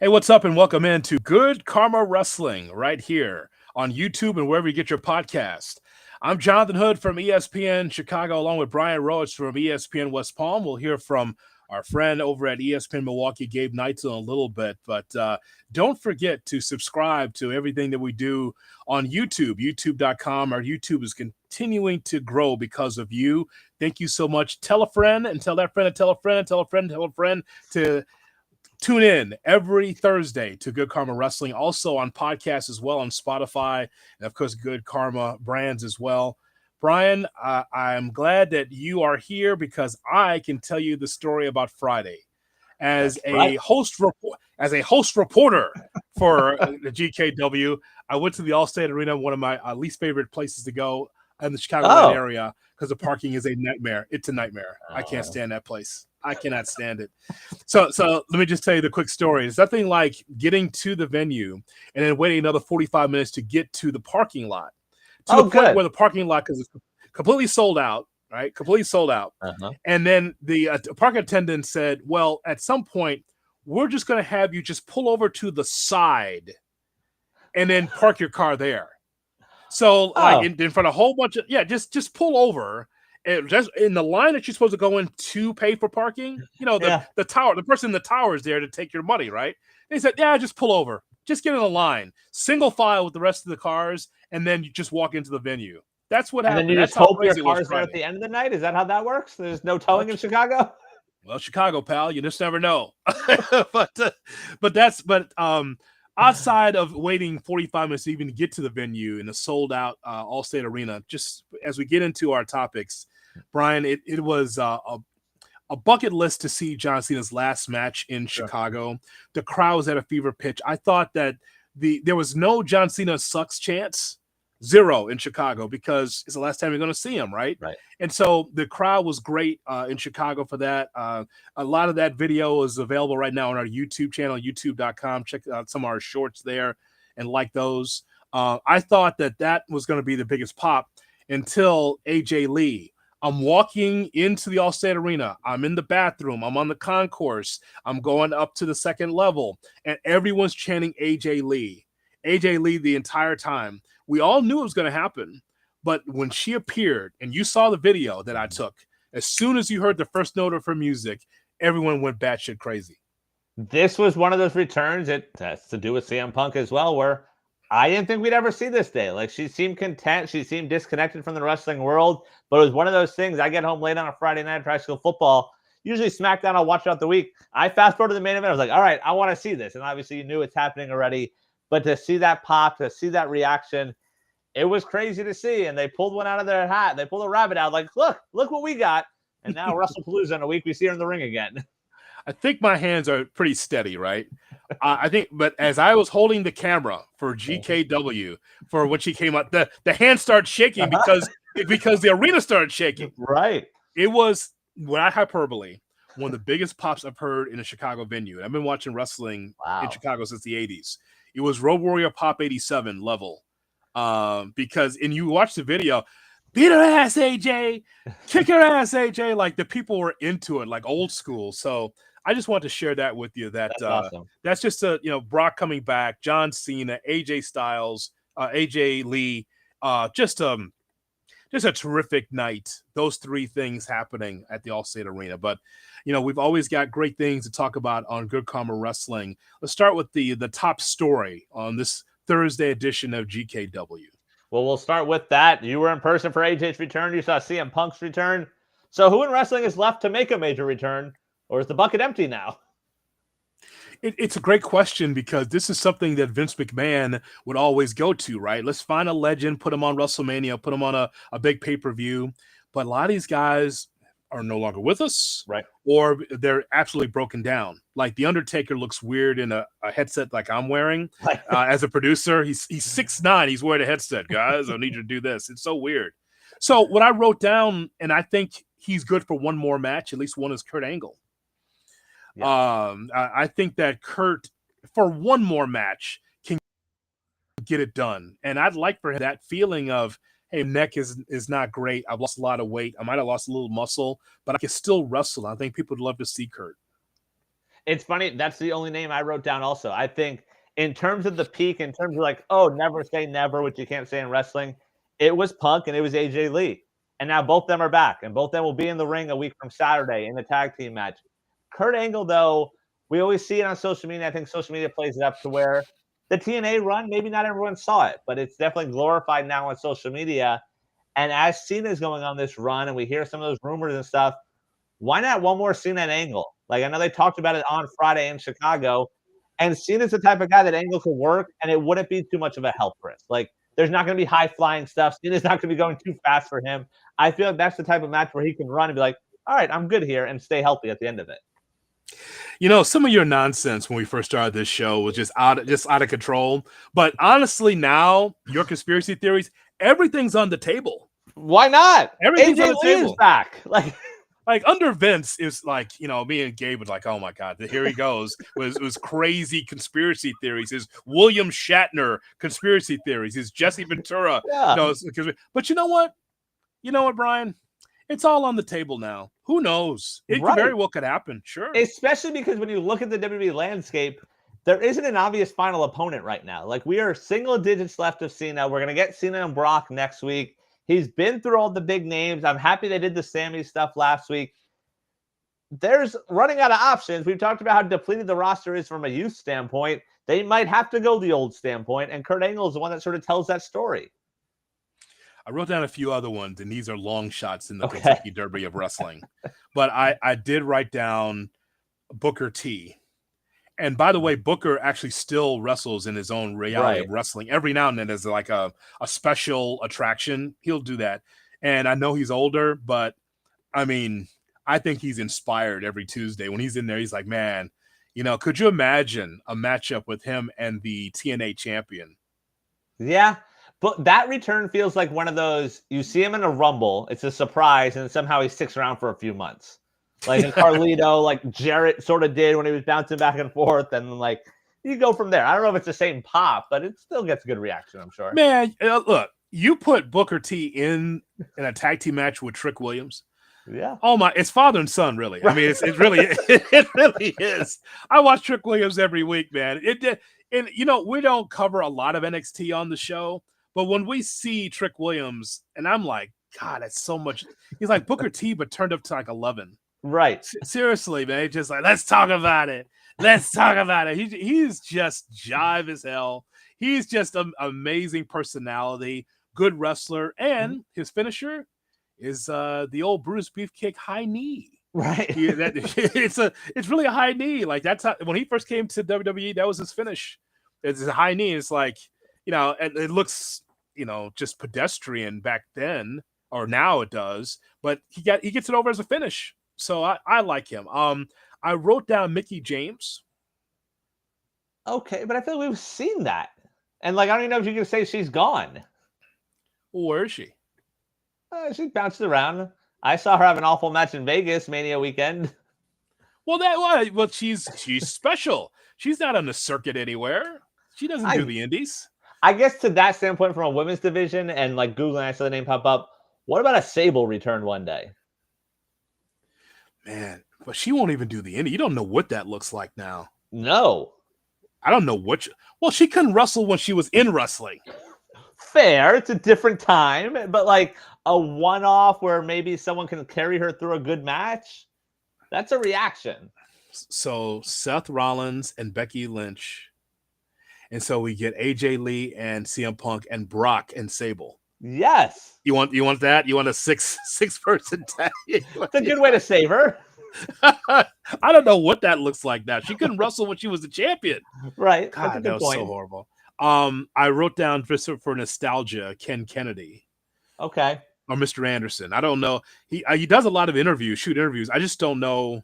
Hey, what's up, and welcome into Good Karma Wrestling right here on YouTube and wherever you get your podcast. I'm Jonathan Hood from ESPN Chicago, along with Brian Rowitz from ESPN West Palm. We'll hear from our friend over at ESPN Milwaukee, Gabe Neitzel, in a little bit. But don't forget to subscribe to everything that we do on YouTube, youtube.com. Our YouTube is continuing to grow because of you. Thank you so much. Tell a friend and tell that friend and tell a friend and tell a friend and tell a friend to tune in every Thursday to Good Karma Wrestling, also on podcasts as well on Spotify, and of course, Good Karma Brands as well. Brian, I'm glad that you are here because I can tell you the story about Friday. As a host reporter for the GKW, I went to the Allstate Arena, one of my least favorite places to go in the Chicagoland area, because the parking is a nightmare. It's a nightmare. I can't stand that place. I cannot stand it. So let me just tell you the quick story. It's nothing like getting to the venue and then waiting another 45 minutes to get to the parking lot. To the point where the parking lot is completely sold out, right? Completely sold out. And then the parking attendant said, well, at some point, we're just going to have you just pull over to the side and then park your car there. So like in front of a whole bunch of, just pull over. And just in the line that you're supposed to go in to pay for parking, you know, the tower, the person in the tower is there to take your money, right? And he said, just pull over. Just get in the line. Single file with the rest of the cars, and then you just walk into the venue. That's what happened. And then you That's just hope your car's there at the end of the night? Is that how that works? There's no towing in Chicago? Well, Chicago, pal, you just never know. but outside of waiting 45 minutes to even get to the venue in a sold-out Allstate Arena, just as we get into our topics, Brian, it was a bucket list to see John Cena's last match in Chicago. The crowd was at a fever pitch. I thought that there was no John Cena sucks chance, zero in Chicago, because it's the last time you're going to see him, right? And so the crowd was great in Chicago for that. A lot of that video is available right now on our YouTube channel, youtube.com. Check out some of our shorts there and like those. I thought that was going to be the biggest pop until AJ Lee. I'm walking into the Allstate Arena. I'm in the bathroom. I'm on the concourse. I'm going up to the second level, and everyone's chanting AJ Lee. AJ Lee the entire time. We all knew it was going to happen, but when she appeared and you saw the video that I took, as soon as you heard the first note of her music, everyone went batshit crazy. This was one of those returns. It has to do with CM Punk as well, where I didn't think we'd ever see this day. Like, she seemed content. She seemed disconnected from the wrestling world, but it was one of those things. I get home late on a Friday night after high school football. Usually SmackDown, I'll watch throughout the week. I fast forward to the main event. I was like, all right, I want to see this. And obviously you knew it's happening already. But to see that pop, to see that reaction, it was crazy to see. And they pulled one out of their hat. They pulled a rabbit out. Like, look what we got. And now WrestlePalooza in a week, we see her in the ring again. I think my hands are pretty steady, right? I think, but as I was holding the camera for GKW, for when she came out, the hands started shaking because the arena started shaking. Right. It was, without hyperbole, one of the biggest pops I've heard in a Chicago venue. I've been watching wrestling in Chicago since the 80s. It was Road Warrior Pop 87 level. Because, and you watch the video, beat her ass, AJ, kick her ass, AJ. Like, the people were into it, like old school. So I just want to share that with you. That's awesome. That's just Brock coming back, John Cena, AJ Styles, AJ Lee, just a terrific night. Those three things happening at the Allstate Arena. But we've always got great things to talk about on Good Karma Wrestling. Let's start with the top story on this Thursday edition of GKW. Well, we'll start with that. You were in person for AJ's return. You saw CM Punk's return. So who in wrestling is left to make a major return? Or is the bucket empty now? It's a great question, because this is something that Vince McMahon would always go to, right? Let's find a legend, put him on WrestleMania, put him on a big pay-per-view. But a lot of these guys are no longer with us, right? Or they're absolutely broken down. Like The Undertaker looks weird in a headset like I'm wearing. As a producer, he's 6'9". He's wearing a headset, guys. I need you to do this. It's so weird. So what I wrote down, and I think he's good for one more match, at least one, is Kurt Angle. Yeah. I think that Kurt, for one more match, can get it done. And I'd like for him that feeling of, hey, neck is not great. I've lost a lot of weight. I might have lost a little muscle, but I can still wrestle. I think people would love to see Kurt. It's funny. That's the only name I wrote down also. I think in terms of the peak, in terms of like, oh, never say never, which you can't say in wrestling, it was Punk and it was AJ Lee. And now both of them are back, and both of them will be in the ring a week from Saturday in the tag team match. Kurt Angle, though, we always see it on social media. I think social media plays it up to where the TNA run, maybe not everyone saw it, but it's definitely glorified now on social media. And as Cena's going on this run, and we hear some of those rumors and stuff, why not one more Cena and Angle? Like, I know they talked about it on Friday in Chicago, and Cena's the type of guy that Angle could work, and it wouldn't be too much of a health risk. Like, there's not going to be high-flying stuff. Cena's not going to be going too fast for him. I feel like that's the type of match where he can run and be like, all right, I'm good here, and stay healthy at the end of it. You know, some of your nonsense when we first started this show was just out of control. But honestly, now your conspiracy theories, everything's on the table. Why not? Everything's AJ on the Lee table. Is back. Like under Vince is like, you know, me and Gabe was like, oh my God, here he goes. It was crazy conspiracy theories. His William Shatner conspiracy theories. His Jesse Ventura. Yeah. But you know what? You know what, Brian? It's all on the table now. Who knows? It very well could happen. Sure. Especially because when you look at the WWE landscape, there isn't an obvious final opponent right now. Like, we are single digits left of Cena. We're going to get Cena and Brock next week. He's been through all the big names. I'm happy they did the Sammy stuff last week. There's running out of options. We've talked about how depleted the roster is from a youth standpoint. They might have to go the old standpoint, and Kurt Angle is the one that sort of tells that story. I wrote down a few other ones, and these are long shots in the Kentucky Derby of wrestling. But I did write down Booker T. And by the way, Booker actually still wrestles in his own reality of wrestling. Every now and then there's like a special attraction. He'll do that. And I know he's older, but I mean, I think he's inspired every Tuesday. When he's in there, he's like, man, you know, could you imagine a matchup with him and the TNA champion? Yeah. But that return feels like one of those, you see him in a Rumble, it's a surprise, and somehow he sticks around for a few months. Like in Carlito, like Jarrett sort of did when he was bouncing back and forth, and like you go from there. I don't know if it's the same pop, but it still gets a good reaction, I'm sure. Man, look, you put Booker T in a tag team match with Trick Williams. Yeah. Oh my, it's father and son, really. I mean, it really is. I watch Trick Williams every week, man. And you know, we don't cover a lot of NXT on the show. But when we see Trick Williams, and I'm like, God, that's so much. He's like Booker T, but turned up to like 11. Right. Seriously, man. Just like, let's talk about it. Let's talk about it. He's just jive as hell. He's just an amazing personality, good wrestler. And his finisher is the old Bruce Beefcake high knee. Right. It's really a high knee. Like, that's how, when he first came to WWE, that was his finish. It's a high knee. It's like, you know, it looks, you know, just pedestrian back then, or now it does, but he gets it over as a finish. So I like him. I wrote down Mickie James. Okay, but I feel like we've seen that. And like, I don't even know if you can say she's gone. Well, where is she? She bounced around. I saw her have an awful match in Vegas Mania weekend. Well, she's special. She's not on the circuit anywhere. She doesn't do the indies. I guess to that standpoint, from a women's division, and like Googling, I saw the name pop up. What about a Sable return one day? Man, but she won't even do the indie. You don't know what that looks like now. No. I don't know what. Well, she couldn't wrestle when she was in wrestling. Fair. It's a different time. But like a one-off where maybe someone can carry her through a good match, that's a reaction. So Seth Rollins and Becky Lynch. And so we get AJ Lee and CM Punk and Brock and Sable. Yes. You want that? You want a six person tag? It's a good way to save her. I don't know what that looks like now. She couldn't wrestle when she was the champion. Right. God, that was so horrible. I wrote down for nostalgia, Ken Kennedy. Okay. Or Mr. Anderson. I don't know. He does a lot of interviews. I just don't know.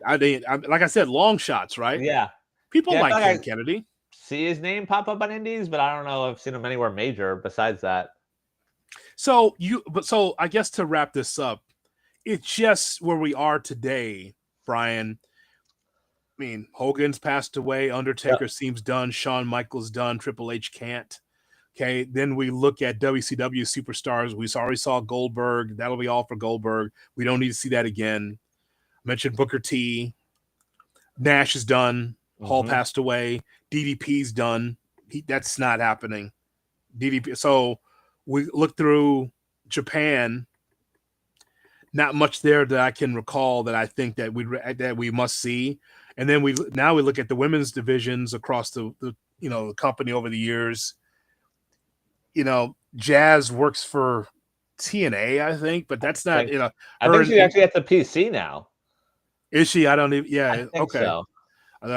Like I said, long shots, right? Yeah. People like Ken Kennedy. See his name pop up on indies, but I don't know if I've seen him anywhere major besides that. So I guess to wrap this up, it's just where we are today, Brian. I mean, Hogan's passed away. Undertaker seems done. Shawn Michaels done. Triple H can't. Okay. Then we look at WCW superstars. We already saw Goldberg. That'll be all for Goldberg. We don't need to see that again. I mentioned Booker T. Nash is done. Hall Mhm. passed away. DDP's done. That's not happening. DDP. So we look through Japan. Not much there that I can recall that I think that we must see. And then we look at the women's divisions across the the company over the years. Jazz works for TNA, I think, but that's not I her. think she's actually at the PC now. Is she? I don't even. I Yeah. think Okay. so.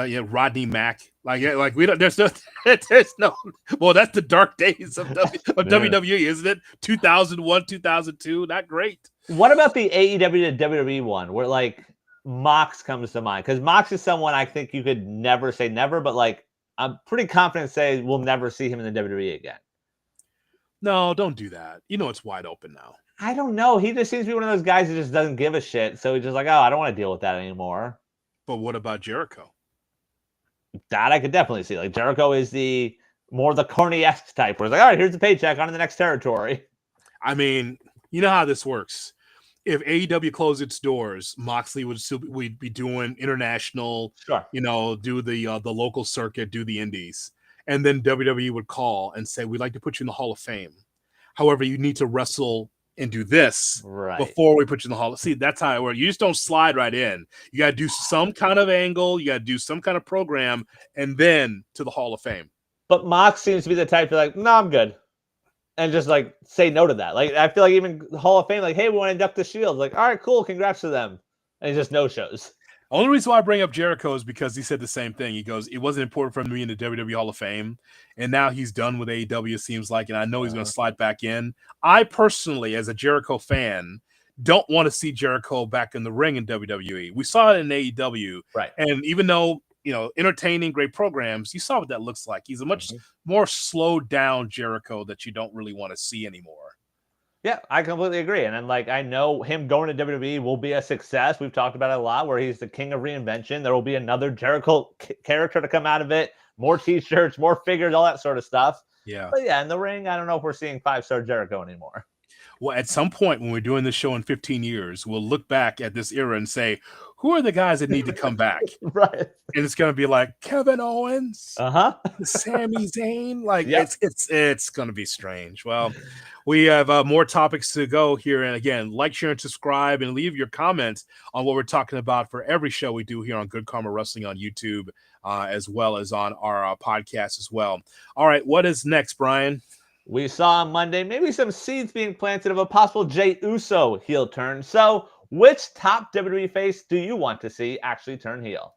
Yeah, Rodney Mack. Like we don't. There's no. There's no. Well, that's the dark days of WWE, isn't it? 2001, 2002. Not great. What about the AEW to WWE one, where like Mox comes to mind? Because Mox is someone I think you could never say never, but like I'm pretty confident say we'll never see him in the WWE again. No, don't do that. It's wide open now. I don't know. He just seems to be one of those guys who just doesn't give a shit. So he's just like, oh, I don't want to deal with that anymore. But what about Jericho? That I could definitely see. Like Jericho is the more the Carney-esque type, where it's like, all right, here's the paycheck on to the next territory. I mean, you know how this works. If AEW closed its doors, Moxley we'd be doing international, Sure. Do the local circuit, do the indies. And then WWE would call and say, we'd like to put you in the Hall of Fame. However, you need to wrestle and do this before we put you in the Hall. See, that's how it works. You just don't slide right in. You got to do some kind of angle. You got to do some kind of program and then to the Hall of Fame. But Mox seems to be the type to like, no, I'm good. And just like say no to that. Like, I feel like even the Hall of Fame, like, hey, we want to induct the Shield. Like, all right, cool. Congrats to them. And he just no shows. Only reason why I bring up Jericho is because he said the same thing. He goes, it wasn't important for him to be in the WWE Hall of Fame. And now he's done with AEW, it seems like. And I know he's going to slide back in. I personally, as a Jericho fan, don't want to see Jericho back in the ring in WWE. We saw it in AEW. Right. And even though, entertaining, great programs, you saw what that looks like. He's a much more slowed down Jericho that you don't really want to see anymore. Yeah, I completely agree. And then, like, I know him going to WWE will be a success. We've talked about it a lot, where he's the king of reinvention. There will be another Jericho character to come out of it. More T-shirts, more figures, all that sort of stuff. Yeah. But yeah, in the ring, I don't know if we're seeing 5-star Jericho anymore. Well, at some point when we're doing this show in 15 years, we'll look back at this era and say, who are the guys that need to come back? Right. And it's going to be like Kevin Owens, Sami Zayn. Like, it's going to be strange. Well, we have more topics to go here. And again, like, share, and subscribe, and leave your comments on what we're talking about for every show we do here on Good Karma Wrestling on YouTube, as well as on our podcast as well. All right, what is next, Brian? We saw on Monday maybe some seeds being planted of a possible Jey Uso heel turn. So, which top WWE face do you want to see actually turn heel?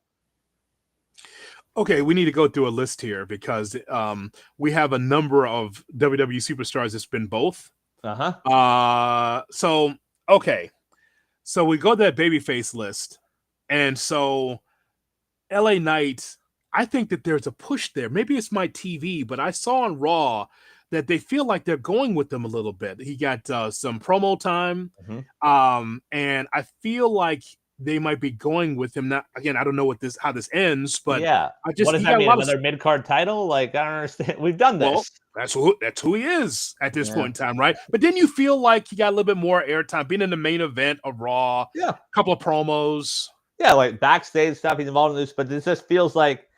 Okay, we need to go through a list here because we have a number of WWE superstars that's been both. So we go to that babyface list, and so LA Knight, I think that there's a push there. Maybe it's my TV, but I saw on Raw that they feel like they're going with them a little bit. He got some promo time, and I feel like they might be going with him. Now, again, I don't know how this ends, but yeah, what does that mean? Another mid-card title? Like, I don't understand. We've done this. Well, that's who he is at this point in time, right? But then you feel like he got a little bit more airtime, being in the main event of Raw. Yeah, a couple of promos. Yeah, like backstage stuff. He's involved in this, but this just feels like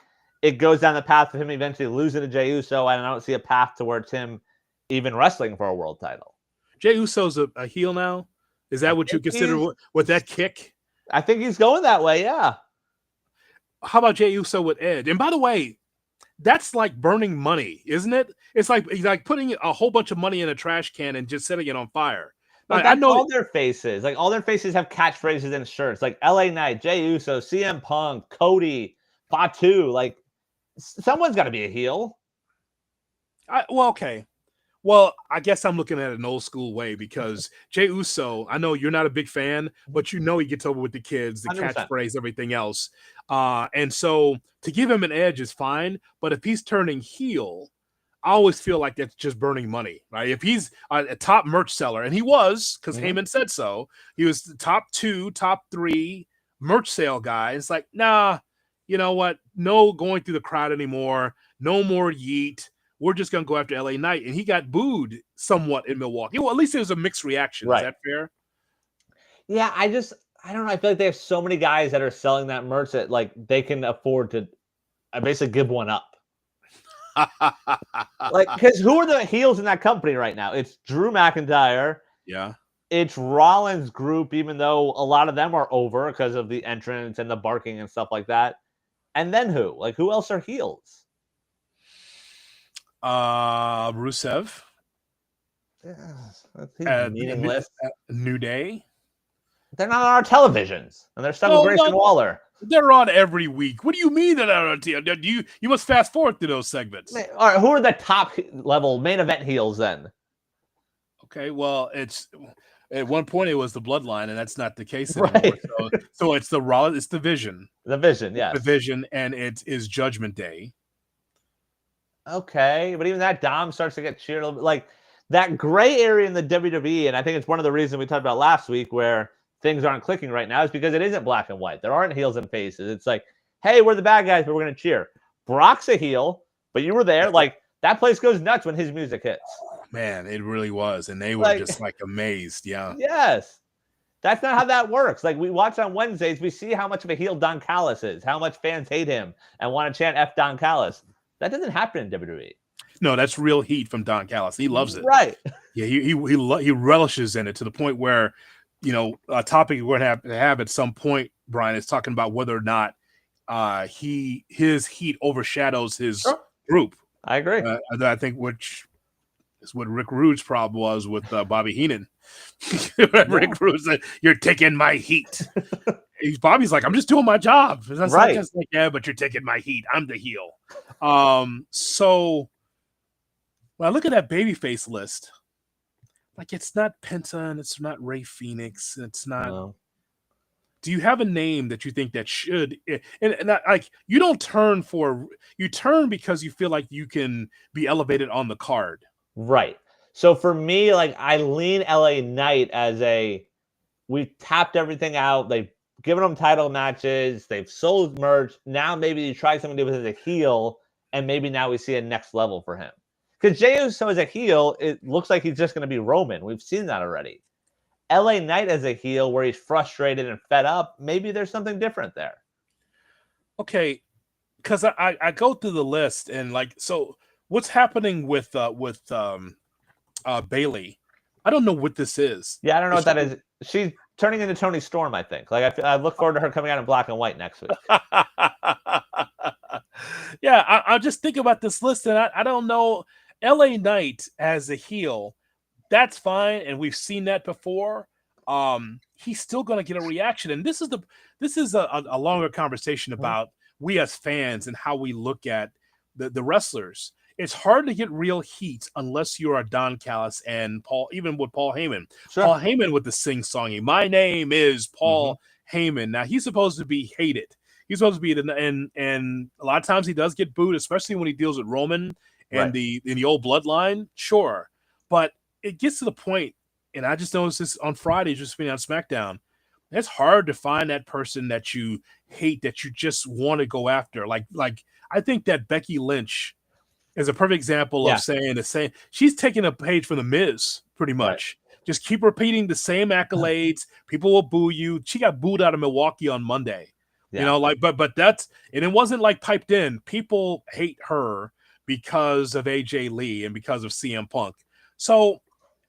it goes down the path of him eventually losing to Jey Uso, and I don't see a path towards him even wrestling for a world title. Jey Uso's a heel now? Is that what you consider with that kick? I think he's going that way, yeah. How about Jey Uso with Edge? And by the way, that's like burning money, isn't it? It's like putting a whole bunch of money in a trash can and just setting it on fire. But I know all their faces. Like, all their faces have catchphrases and shirts. Like LA Knight, Jey Uso, CM Punk, Cody, Fatu. Like, someone's got to be a heel. Okay. Well, I guess I'm looking at it an old school way because Jey Uso, I know you're not a big fan, but he gets over with the kids, the 100%. Catchphrase, everything else. And so to give him an edge is fine, but if he's turning heel, I always feel like that's just burning money, right? If he's a top merch seller, and he was, because Heyman said so, he was the top 2, top 3 merch sale guy. It's like, nah, you know what? No going through the crowd anymore. No more yeet. We're just going to go after LA Knight. And he got booed somewhat in Milwaukee. Well, at least it was a mixed reaction. Right. Is that fair? Yeah, I don't know. I feel like they have so many guys that are selling that merch that like they can afford to basically give one up. Like, because who are the heels in that company right now? It's Drew McIntyre. Yeah. It's Rollins' group, even though a lot of them are over because of the entrance and the barking and stuff like that. And then who? Like, who else are heels? Rusev. Yeah, meaningless. New Day. They're not on our televisions, and they're stuck with Grayson Waller. They're on every week. What do you mean they're not on TV? You must fast forward through those segments. All right, who are the top level main event heels then? Okay, well, it's at one point it was the Bloodline, and that's not the case anymore. Right. So it's the Raw, it's the Vision. The Vision, yes. The Vision, and it is Judgment Day. Okay, but even that Dom starts to get cheered a little bit. Like that gray area in the WWE, and I think it's one of the reasons we talked about last week where things aren't clicking right now is because it isn't black and white. There aren't heels and faces. It's like, hey, we're the bad guys, but we're going to cheer. Brock's a heel, but you were there. Like, that place goes nuts when his music hits. Man, it really was. And they were just like amazed. Yeah. Yes. That's not how that works. Like, we watch on Wednesdays, we see how much of a heel Don Callis is, how much fans hate him and want to chant F Don Callis. That doesn't happen in WWE. No, that's real heat from Don Callis. He loves it. Right. Yeah, he relishes in it to the point where, you know, a topic we're going to have at some point, Brian, is talking about whether or not his heat overshadows his group. I agree. I think which is what Rick Rude's problem was with Bobby Heenan. Rick Rude said, "You're taking my heat." Bobby's like, "I'm just doing my job." That's right. Just like, yeah, but you're taking my heat. I'm the heel. So when I look at that babyface list, like, it's not Penta and it's not Rey Fenix. It's not. No. Do you have a name that you think that should? And like, you don't turn you turn because you feel like you can be elevated on the card. Right. So for me, like, I lean LA Knight as we've tapped everything out. They've given them title matches. They've sold merch. Now maybe you try something new with a heel, and maybe now we see a next level for him. Because Jey Uso as a heel, it looks like he's just going to be Roman. We've seen that already. LA Knight as a heel where he's frustrated and fed up, maybe there's something different there. Okay, because I go through the list and like, so what's happening with Bayley? I don't know what this is. Yeah, I don't know what that is. She's turning into Toni Storm, I think. Like, I look forward to her coming out in black and white next week. Yeah, I just think about this list and I don't know. LA Knight as a heel, that's fine, and we've seen that before. He's still going to get a reaction, and this is a longer conversation about we as fans and how we look at the wrestlers. It's hard to get real heat unless you're a Don Callis and Paul, even with Paul Heyman. Sure. Paul Heyman with the sing-songy, "My name is Paul Heyman." Now, he's supposed to be hated. He's supposed to be, and a lot of times he does get booed, especially when he deals with Roman and in the old bloodline. Sure, but it gets to the point, and I just noticed this on Friday, just being on SmackDown. It's hard to find that person that you hate, that you just want to go after. Like I think that Becky Lynch is a perfect example of saying the same. She's taking a page from The Miz, pretty much. Right. Just keep repeating the same accolades. People will boo you. She got booed out of Milwaukee on Monday. Yeah. You know, like, but that's, and it wasn't like piped in. People hate her because of AJ Lee and because of CM Punk. So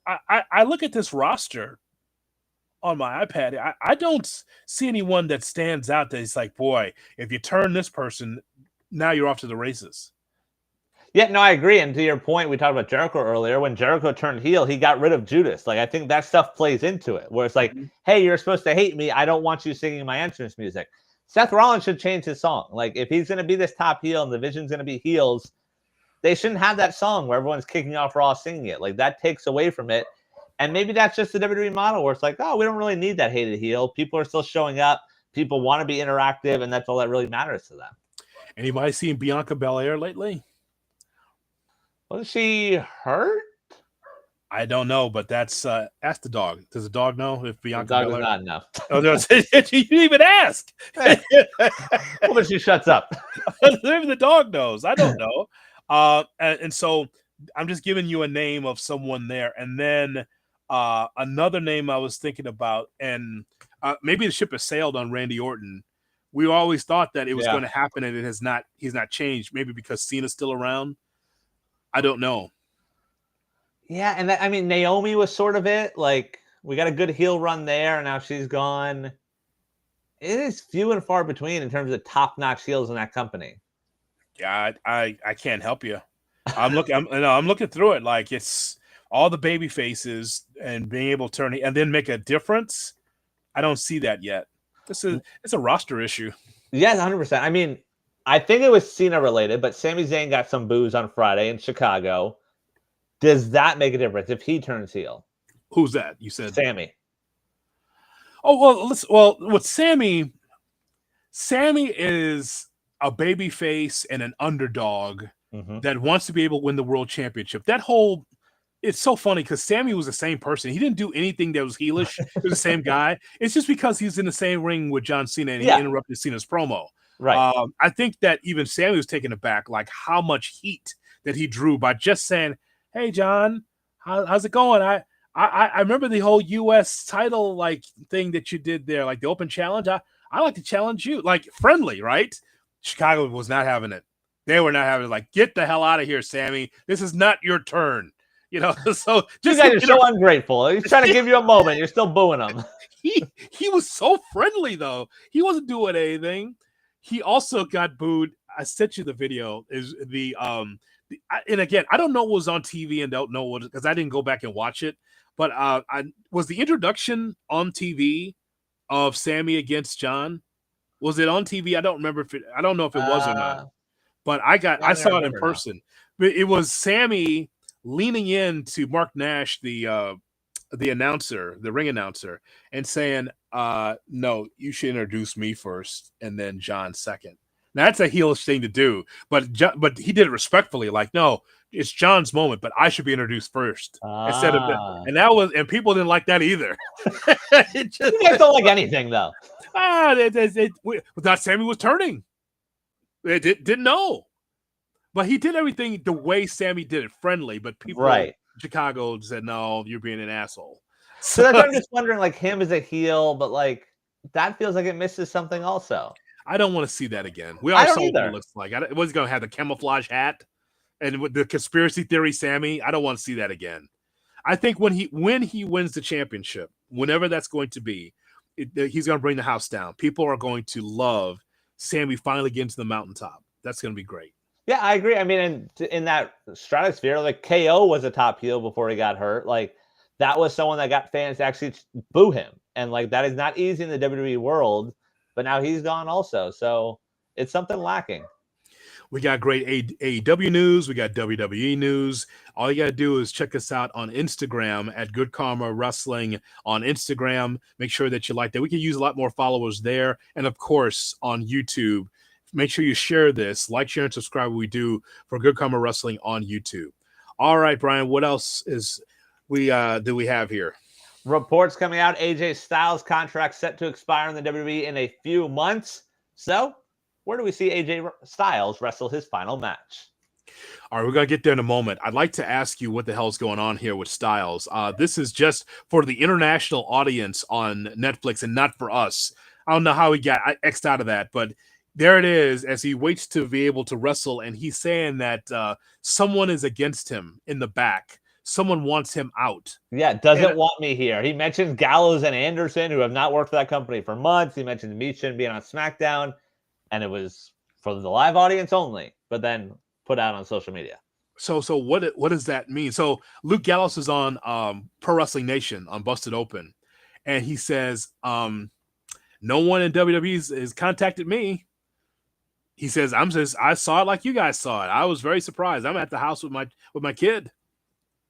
I look at this roster on my iPad. I don't see anyone that stands out that is like, boy, if you turn this person, now you're off to the races. Yeah, no, I agree. And to your point, we talked about Jericho earlier. When Jericho turned heel, he got rid of Judas. Like, I think that stuff plays into it, where it's like, hey, you're supposed to hate me. I don't want you singing my entrance music. Seth Rollins should change his song. Like, if he's going to be this top heel and the Vision's going to be heels, they shouldn't have that song where everyone's kicking off Raw singing it. Like, that takes away from it. And maybe that's just the WWE model where it's like, oh, we don't really need that hated heel. People are still showing up. People want to be interactive, and that's all that really matters to them. Anybody seen Bianca Belair lately? Was she hurt? I don't know, but that's ask the dog. Does the dog know if Bianca Belair? Does not know. Oh, you didn't even ask. Well, but she shuts up. Maybe the dog knows. I don't know. And so I'm just giving you a name of someone there, and then another name I was thinking about, and maybe the ship has sailed on Randy Orton. We always thought that it was Yeah. going to happen, and it has not. He's not changed. Maybe because Cena's still around. I don't know. Yeah, and I mean, Naomi was sort of it. Like, we got a good heel run there, and now she's gone. It is few and far between in terms of top-notch heels in that company. Yeah, I can't help you. I'm looking through it. Like, it's all the baby faces and being able to turn and then make a difference. I don't see that yet. It's a roster issue. Yes, 100%. I mean, I think it was Cena related, but Sami Zayn got some boos on Friday in Chicago. Does that make a difference if he turns heel? Who's that? You said Sami. Oh, well, with Sami is a baby face and an underdog that wants to be able to win the world championship. It's so funny because Sami was the same person. He didn't do anything that was heelish. He was the same guy. It's just because he's in the same ring with John Cena and he interrupted Cena's promo. Right. I think that even Sami was taken aback, like how much heat that he drew by just saying, "Hey, John, how's it going? I remember the whole U.S. title like thing that you did there, like the open challenge. I like to challenge you, like friendly, right?" Chicago was not having it. They were not having it. Like, get the hell out of here, Sami. This is not your turn. So you guys are so ungrateful. He's trying to give you a moment. You're still booing him. He was so friendly though. He wasn't doing anything. He also got booed. I sent you the video. Is and again, I don't know what was on TV and don't know what because I didn't go back and watch it. But was the introduction on TV of Sami against John? Was it on TV? I don't remember I don't know if it was or not. But I saw it in person. But it was Sami leaning into Mark Nash, the announcer, the ring announcer, and saying, "No, you should introduce me first, and then John second." Now that's a heelish thing to do, but he did it respectfully. Like, no, it's John's moment, but I should be introduced first instead of that. And people didn't like that either. You guys don't like anything though. Without Sami was turning. They didn't know. But he did everything the way Sami did it, friendly. But people in Chicago said, "No, you're being an asshole." So I'm just wondering, like, him as a heel, but like that feels like it misses something also. I don't want to see that again. We all saw what it looks like. Was he going to have the camouflage hat and with the conspiracy theory Sami? I don't want to see that again. I think when he wins the championship, whenever that's going to be, he's going to bring the house down. People are going to love Sami finally getting to the mountaintop. That's going to be great. Yeah, I agree. I mean, in that stratosphere, like KO was a top heel before he got hurt. Like that was someone that got fans to actually boo him. And like that is not easy in the WWE world, but now he's gone also. So it's something lacking. We got great AEW news. We got WWE news. All you got to do is check us out on Instagram at Good Karma Wrestling on Instagram. Make sure that you like that. We can use a lot more followers there. And of course, on YouTube. Make sure you share this, like, share, and subscribe. We do for Good Karma Wrestling on YouTube. All right, Brian, what else do we have here? Reports coming out. AJ Styles' contract set to expire in the WWE in a few months. So, where do we see AJ Styles wrestle his final match? All right, we're going to get there in a moment. I'd like to ask you what the hell's going on here with Styles. This is just for the international audience on Netflix and not for us. I don't know how he got X'd out of that, but there it is as he waits to be able to wrestle, and he's saying that someone is against him in the back. Someone wants him out. Yeah, doesn't want me here. He mentions Gallows and Anderson, who have not worked for that company for months. He mentioned Michin being on SmackDown, and it was for the live audience only, but then put out on social media. So what does that mean? So Luke Gallows is on Pro Wrestling Nation on Busted Open, and he says, no one in WWE has contacted me. He says, I saw it like you guys saw it. I was very surprised. I'm at the house with my kid.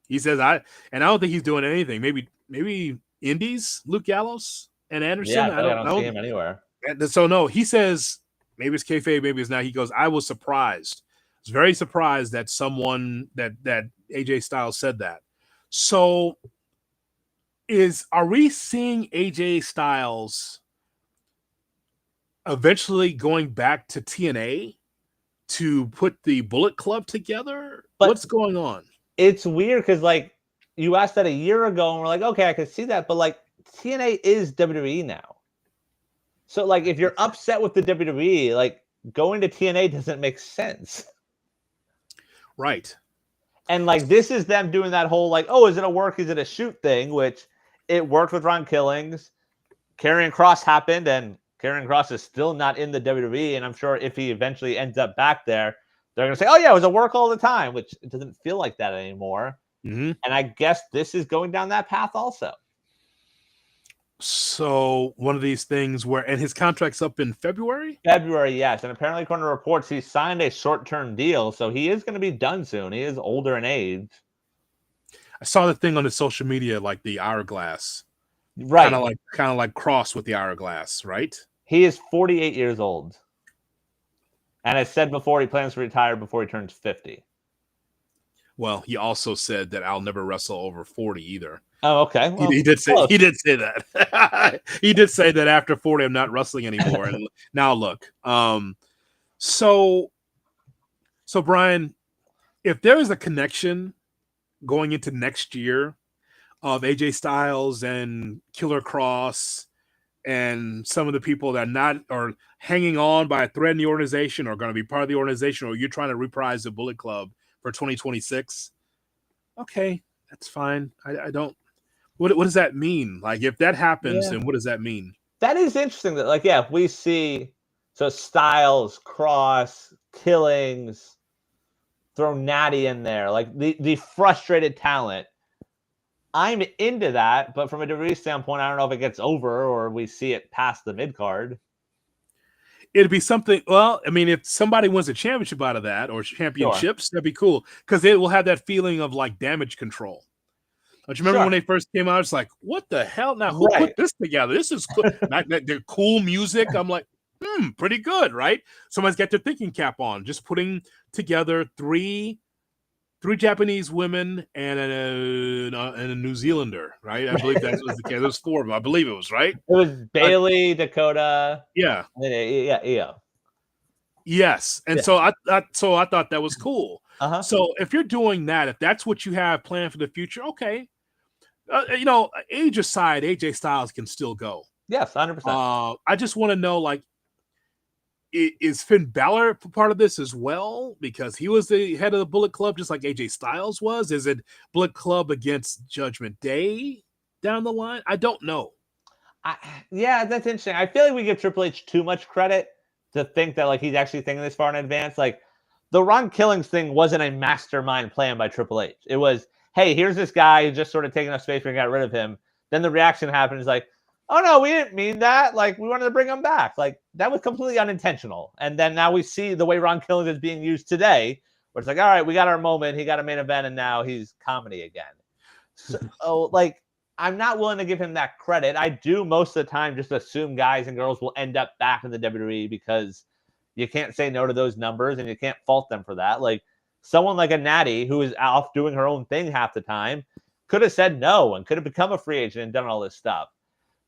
He says, I don't think he's doing anything. Maybe Indies, Luke Gallows and Anderson. Yeah, I don't see him anywhere. So no, he says, maybe it's kayfabe, maybe it's not. He goes, I was surprised. I was very surprised that someone that AJ Styles said that. So are we seeing AJ Styles eventually going back to TNA to put the Bullet Club together? But what's going on? It's weird because, like, you asked that a year ago, and we're like, okay, I can see that. But, like, TNA is WWE now. So, like, if you're upset with the WWE, like, going to TNA doesn't make sense. Right. And, like, this is them doing that whole, like, oh, is it a work, is it a shoot thing, which it worked with Ron Killings. Karrion Kross happened, and Karrion Kross is still not in the WWE, and I'm sure if he eventually ends up back there, they're going to say, oh, yeah, it was a work all the time, which it doesn't feel like that anymore. Mm-hmm. And I guess this is going down that path also. So one of these things where, and his contract's up in February? February, yes. And apparently, according to reports, he signed a short-term deal, so he is going to be done soon. He is older in age. I saw the thing on his social media, like the hourglass. Right. Kind of like Cross with the hourglass, right? He is 48 years old. And as said before, he plans to retire before he turns 50. Well, he also said that I'll never wrestle over 40 either. Oh, okay. Well, he did say that. He did say that after 40, I'm not wrestling anymore. And now look, so Brian, if there is a connection going into next year of AJ Styles and Killer Cross and some of the people that are hanging on by a thread in the organization or going to be part of the organization, or you're trying to reprise the Bullet Club for 2026, okay, that's fine. I don't. What does that mean? Like, if that happens, then what does that mean? That is interesting. That, like, yeah, if we see Styles, Cross, Killings, throw Natty in there, like the frustrated talent. I'm into that, but from a WWE standpoint, I don't know if it gets over or we see it past the mid card. It'd be something. Well, I mean, if somebody wins a championship out of that or championships, that'd be cool because it will have that feeling of like Damage Control. Don't you remember when they first came out? It's like, what the hell? Now, who put this together? This is cool. They're cool music. I'm like, pretty good, right? Somebody's got their thinking cap on, just putting together three Japanese women and a New Zealander, right? I believe that was the case. There was 4 of them. I believe it was, right? It was Bailey, Dakota. Yeah. Yeah. Yes. And so I thought that was cool. Uh-huh. So if you're doing that, if that's what you have planned for the future, okay. Age aside, AJ Styles can still go. Yes, 100%. I just want to know, like, is Finn Balor part of this as well? Because he was the head of the Bullet Club, just like AJ Styles was. Is it Bullet Club against Judgment Day down the line? I don't know. Yeah, that's interesting. I feel like we give Triple H too much credit to think that, like, he's actually thinking this far in advance. Like, the Ron Killings thing wasn't a mastermind plan by Triple H. It was, hey, here's this guy who's just sort of taking up space. We got rid of him. Then the reaction happened is like, oh, no, we didn't mean that. Like, we wanted to bring him back. Like, that was completely unintentional. And then now we see the way Ron Killings is being used today, where it's like, all right, we got our moment. He got a main event, and now he's comedy again. So, like, I'm not willing to give him that credit. I do most of the time just assume guys and girls will end up back in the WWE because you can't say no to those numbers, and you can't fault them for that. Like, someone like a Natty, who is off doing her own thing half the time, could have said no and could have become a free agent and done all this stuff.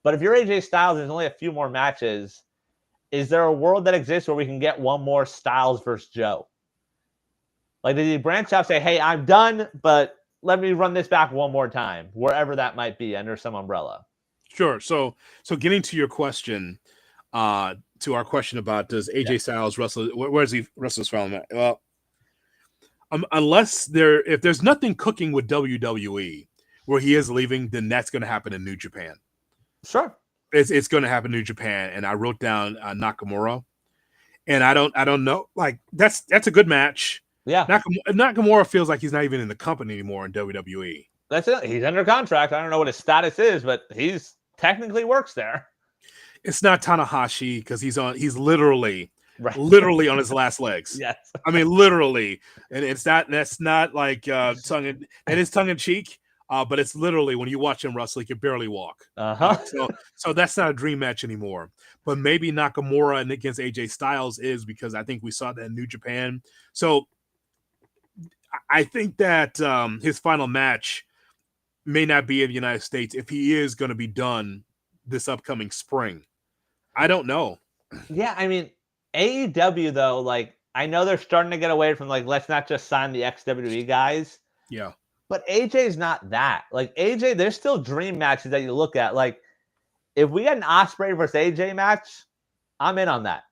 But if you're AJ Styles, there's only a few more matches. Is there a world that exists where we can get one more Styles versus Joe? Like, did he branch out, say, hey, I'm done, but let me run this back one more time, wherever that might be under some umbrella? Sure. So getting to your question, to our question about does AJ Styles wrestle? Where does he wrestle from? Well, if there's nothing cooking with WWE where he is leaving, then that's going to happen in New Japan. Sure, it's going to happen in New Japan. And I wrote down Nakamura, and I don't know. Like, that's a good match. Yeah, Nakamura feels like he's not even in the company anymore in WWE. That's it. He's under contract. I don't know what his status is, but he's technically works there. It's not Tanahashi because he's literally on his last legs. Yes, I mean literally, and that's not like tongue in cheek, but it's literally when you watch him wrestle, he can barely walk. So that's not a dream match anymore. But maybe Nakamura and against AJ Styles is, because I think we saw that in New Japan. So I think that his final match may not be in the United States if he is going to be done this upcoming spring. I don't know. Yeah, I mean, AEW, though, like, I know they're starting to get away from, like, let's not just sign the ex-WWE guys. Yeah. But AJ's not that. Like, AJ, there's still dream matches that you look at. Like, if we had an Ospreay versus AJ match, I'm in on that.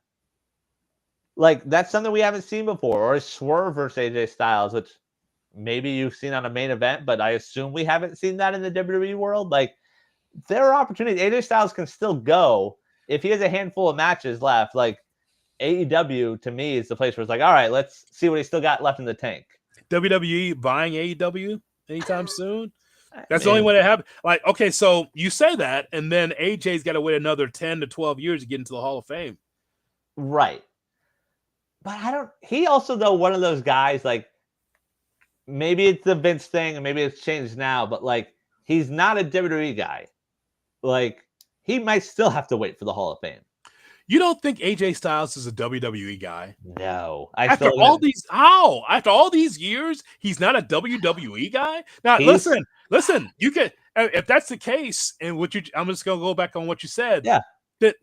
Like, that's something we haven't seen before, or a Swerve versus AJ Styles, which maybe you've seen on a main event, but I assume we haven't seen that in the WWE world. Like, there are opportunities. AJ Styles can still go if he has a handful of matches left. Like, AEW to me is the place where it's like, all right, let's see what he's still got left in the tank. WWE buying AEW anytime soon? That's the only way to happen. Like, okay, so you say that, and then AJ's got to wait another 10 to 12 years to get into the Hall of Fame. Right. But he also, though, one of those guys, like, maybe it's the Vince thing and maybe it's changed now, but like, he's not a WWE guy. Like, he might still have to wait for the Hall of Fame. You don't think AJ Styles is a WWE guy? No. After all these years, he's not a WWE guy? Now, listen, you can, if that's the case, and I'm just going to go back on what you said. Yeah.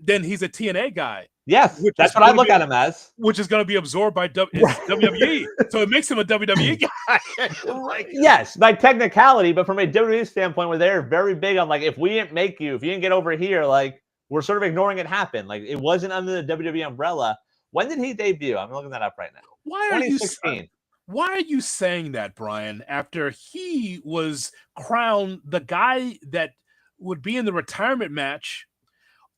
Then he's a TNA guy. Yes, that's what I look at him as. Which is going to be absorbed by WWE. So it makes him a WWE guy. Yes, by technicality, but from a WWE standpoint, where they're very big on, like, if we didn't make you, if you didn't get over here, like, we're sort of ignoring it happen. Like, it wasn't under the WWE umbrella. When did he debut? I'm looking that up right now. Why are you saying that, Brian, after he was crowned the guy that would be in the retirement match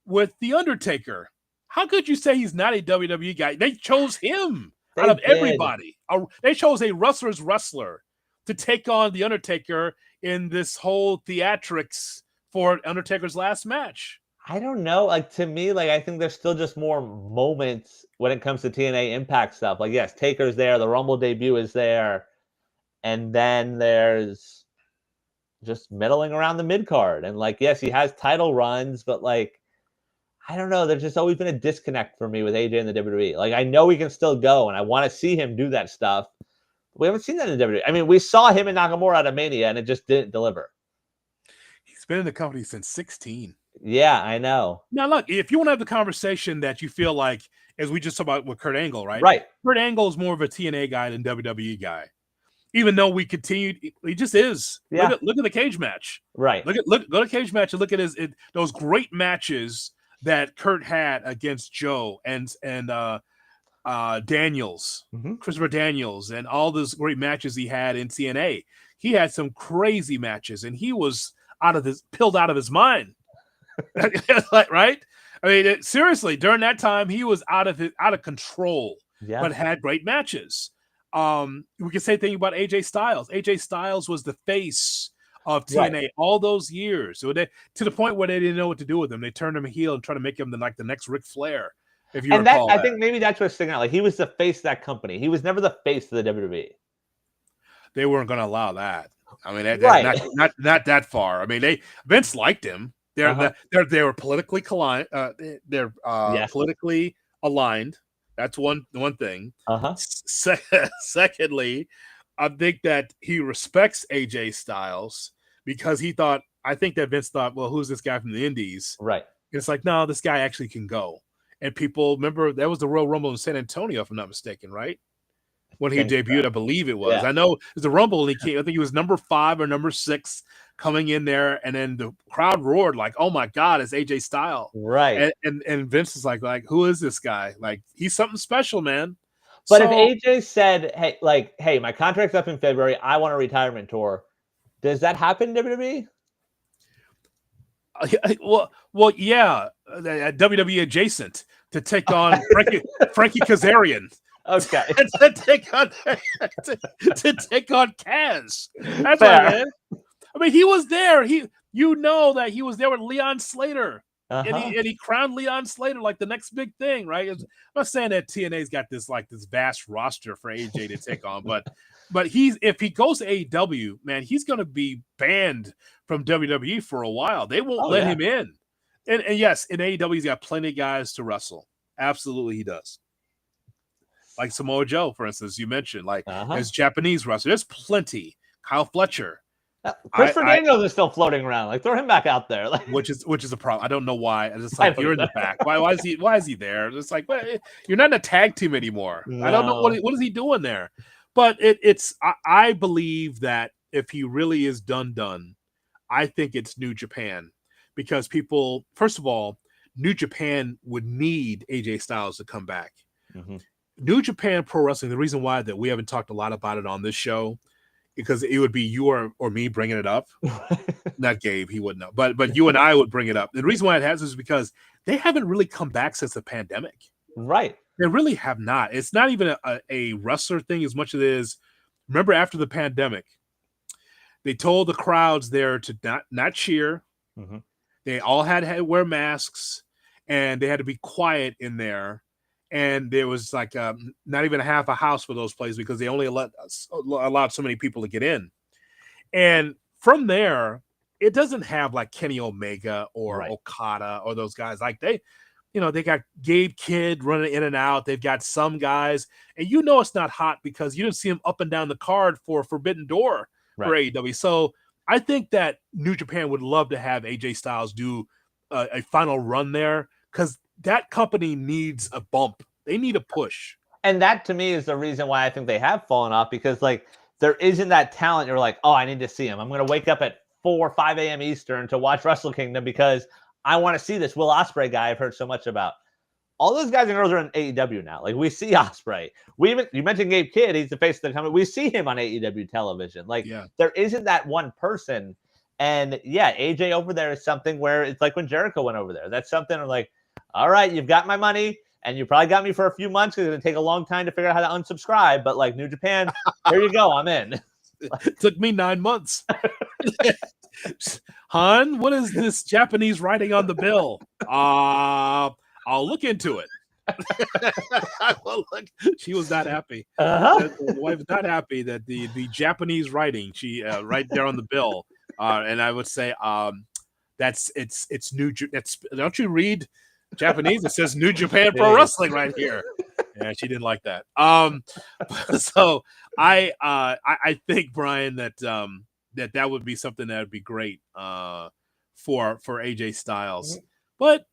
with The Undertaker? How could you say he's not a WWE guy? They chose him out of everybody. They chose a wrestler's wrestler to take on The Undertaker in this whole theatrics for Undertaker's last match. I don't know. Like, to me, like, I think there's still just more moments when it comes to TNA Impact stuff. Like, yes, Taker's there. The Rumble debut is there. And then there's just middling around the mid-card. And, like, yes, he has title runs, but, like, I don't know. There's just always been a disconnect for me with AJ in the WWE. Like, I know he can still go, and I want to see him do that stuff. We haven't seen that in the WWE. I mean, we saw him in Nakamura at a Mania, and it just didn't deliver. He's been in the company since 16. Yeah, I know. Now, look, if you want to have the conversation that you feel like, as we just talked about with Kurt Angle, right? Right. Kurt Angle is more of a TNA guy than WWE guy. Even though we continued, he just is. Yeah. Look at the cage match. Right. Go to cage match and look at those great matches that Kurt had against Joe and Daniels, Christopher Daniels, and all those great matches he had in TNA. He had some crazy matches, and he was pilled out of his mind. Right? I mean, seriously, during that time, he was out of control, but had great matches. We can say thing about AJ Styles. AJ Styles was the face of TNA all those years. So to the point where they didn't know what to do with him. They turned him heel and tried to make him the next Ric Flair. If you recall I think maybe that's what's sticking out. Like, he was the face of that company. He was never the face of the WWE. They weren't going to allow that. I mean, not that far. I mean, Vince liked him. They were politically aligned. Politically aligned. That's one thing. Secondly, I think that he respects AJ Styles because I think that Vince thought, well, who's this guy from the Indies? Right. And it's like, no, this guy actually can go. And people remember that was the Royal Rumble in San Antonio, if I'm not mistaken, right? When he debuted, I believe it was. Yeah. I know it was the Rumble, and I think he was number 5 or number 6 coming in there, and then the crowd roared like, "Oh my God, it's AJ Styles!" Right? And Vince is like, who is this guy? Like, he's something special, man. But if AJ said, "Hey, my contract's up in February. I want a retirement tour," does that happen in WWE? Well, yeah, WWE adjacent to take on Frankie Kazarian. Okay. to take on Kaz. That's right, man. I mean, he was there. That he was there with Leon Slater. And he crowned Leon Slater like the next big thing, right? I'm not saying that TNA's got this vast roster for AJ to take on, but if he goes to AEW, man, he's gonna be banned from WWE for a while. They won't let him in. And yes, in AEW, he's got plenty of guys to wrestle. Absolutely, he does. Like Samoa Joe, for instance, you mentioned, there's Japanese wrestler. There's plenty. Kyle Fletcher. Christopher Daniels is still floating around. Like, throw him back out there. Which is a problem. I don't know why. It's just like, you're in the back. Why is he there? It's like, you're not in a tag team anymore. No. I don't know what is he doing there. But I believe that if he really is done, I think it's New Japan, because people, first of all, New Japan would need AJ Styles to come back. Mm-hmm. New Japan Pro Wrestling, the reason why that we haven't talked a lot about it on this show, because it would be you or me bringing it up. Not Gabe, he wouldn't know, but you and I would bring it up. The reason why it has is because they haven't really come back since the pandemic. Right. They really have not. It's not even a wrestler thing as much as it is. Remember, after the pandemic, they told the crowds there to not cheer. Mm-hmm. They all had to wear masks, and they had to be quiet in there. And there was like not even half a house for those places because they only allowed so many people to get in. And from there, it doesn't have like Kenny Omega or Okada or those guys. Like they got Gabe Kidd running in and out. They've got some guys, and it's not hot because you didn't see him up and down the card for Forbidden Door for AEW. So I think that New Japan would love to have AJ Styles do a final run there because that company needs a bump. They need a push. And that to me is the reason why I think they have fallen off, because like there isn't that talent. You're like, oh, I need to see him. I'm going to wake up at 4 or 5 a.m. Eastern to watch Wrestle Kingdom because I want to see this Will Ospreay guy I've heard so much about. All those guys and girls are in AEW now. Like we see Ospreay. You mentioned Gabe Kidd. He's the face of the company. We see him on AEW television. Like there isn't that one person. And AJ over there is something where it's like when Jericho went over there. That's something I'm like, all right, you've got my money and you probably got me for a few months because it's going to take a long time to figure out how to unsubscribe. But like New Japan, here you go. I'm in. It took me 9 months. Han, what is this Japanese writing on the bill? I'll look into it. Well, look, she was not happy. The wife was not happy that the Japanese writing, she right there on the bill. And I would say it's New. That's, don't you read Japanese? It says New Japan Pro Wrestling right here. Yeah, she didn't like that. So I think, Brian, that that would be something that would be great for AJ Styles. But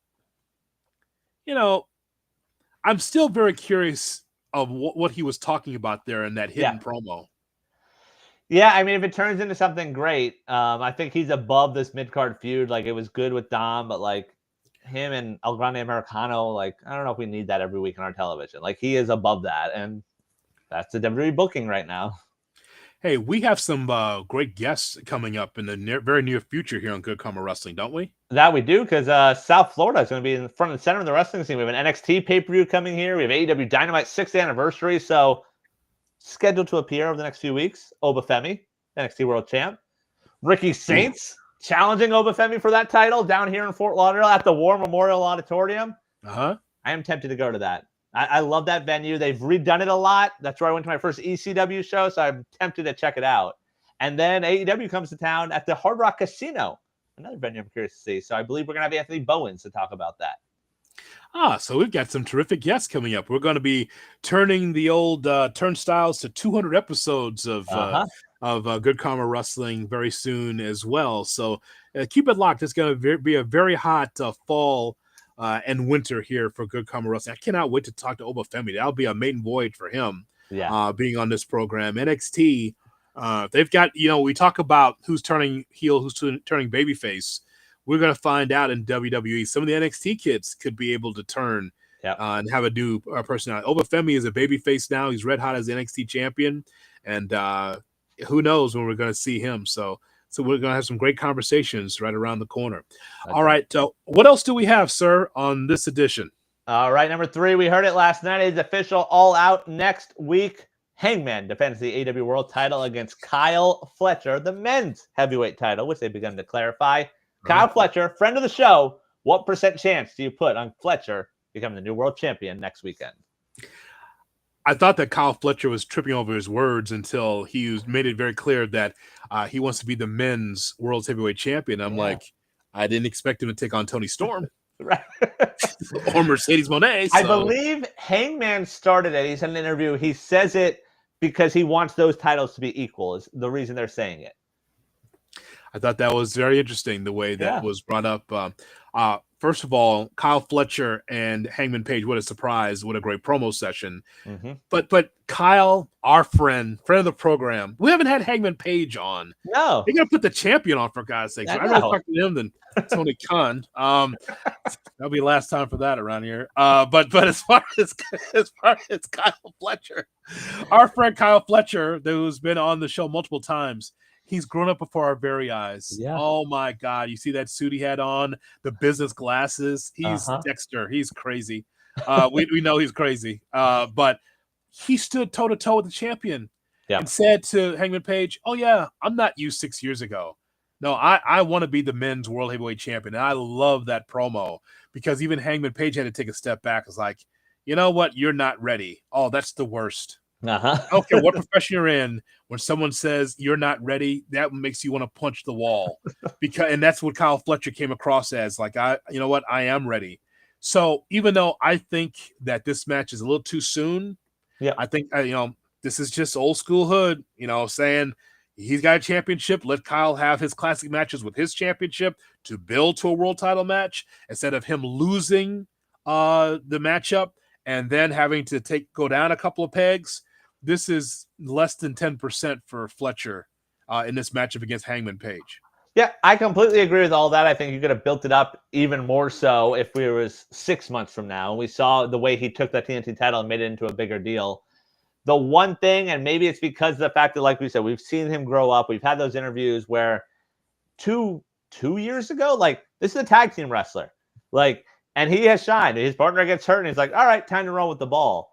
I'm still very curious of what he was talking about there in that hidden promo. Yeah, I mean, if it turns into something great, I think he's above this mid-card feud. Like, it was good with Dom, but, like, him and El Grande Americano, like, I don't know if we need that every week on our television. Like, he is above that, and that's the WWE booking right now. Hey, we have some great guests coming up in the very near future here on Good Karma Wrestling, don't we? That we do, because South Florida is going to be in front and center of the wrestling scene. We have an NXT pay-per-view coming here. We have AEW Dynamite 6th anniversary, so scheduled to appear over the next few weeks. Obafemi, NXT World Champ. Ricky Saints challenging Obafemi for that title down here in Fort Lauderdale at the War Memorial Auditorium. I am tempted to go to that. I love that venue. They've redone it a lot. That's where I went to my first ECW show, so I'm tempted to check it out. And then AEW comes to town at the Hard Rock Casino, another venue I'm curious to see. So I believe we're going to have Anthony Bowens to talk about that. So we've got some terrific guests coming up. We're going to be turning the old turnstiles to 200 episodes of Good Karma Wrestling very soon as well. So keep it locked. It's going to be a very hot fall and winter here for Good Karma Wrestling. I cannot wait to talk to Obafemi. That'll be a maiden voyage for him being on this program. NXT, they've got, we talk about who's turning heel, who's turning babyface. We're going to find out in WWE. Some of the NXT kids could be able to turn and have a new personality. Obafemi is a babyface now. He's red hot as the NXT champion. And who knows when we're going to see him. So we're going to have some great conversations right around the corner. All right. What else do we have, sir, on this edition? All right. Number 3, we heard it last night. It's official. All Out next week. Hangman defends the AEW World title against Kyle Fletcher, the men's heavyweight title, which they've begun to clarify. Kyle Fletcher, friend of the show, what % chance do you put on Fletcher becoming the new world champion next weekend? I thought that Kyle Fletcher was tripping over his words until he made it very clear that he wants to be the men's world heavyweight champion. I'm like, I didn't expect him to take on Tony Storm. Right. Or Mercedes Moné. I believe Hangman started it. He said in an interview, he says it because he wants those titles to be equal is the reason they're saying it. I thought that was very interesting, the way that was brought up. first of all, Kyle Fletcher and Hangman Page, what a surprise, what a great promo session. Mm-hmm. But Kyle, our friend of the program, we haven't had Hangman Page on. No. They're gonna put the champion on, for God's sake. I'd rather talk to him than Tony Khan. That'll be the last time for that around here. But as far as Kyle Fletcher, our friend Kyle Fletcher, who's been on the show multiple times, he's grown up before our very eyes. Yeah. Oh my God. You see that suit he had on, the business glasses. He's Dexter. He's crazy. We know he's crazy. But he stood toe to toe with the champion and said to Hangman Page, "Oh yeah, I'm not you 6 years ago. No, I want to be the men's world heavyweight champion." And I love that promo because even Hangman Page had to take a step back. It's like, you know what? You're not ready. Oh, that's the worst. I don't care what profession you're in. When someone says you're not ready, that makes you want to punch the wall. And that's what Kyle Fletcher came across as. Like, you know what? I am ready. So even though I think that this match is a little too soon, I think this is just old school Hood. Saying he's got a championship. Let Kyle have his classic matches with his championship to build to a world title match instead of him losing the matchup and then having to go down a couple of pegs. This is less than 10% for Fletcher in this matchup against Hangman Page. Yeah, I completely agree with all that. I think you could have built it up even more so if we were 6 months from now. We saw the way he took that TNT title and made it into a bigger deal. The one thing, and maybe it's because of the fact that, like we said, we've seen him grow up. We've had those interviews where two years ago, like, this is a tag team wrestler. Like, and he has shined. His partner gets hurt, and he's like, all right, time to run with the ball.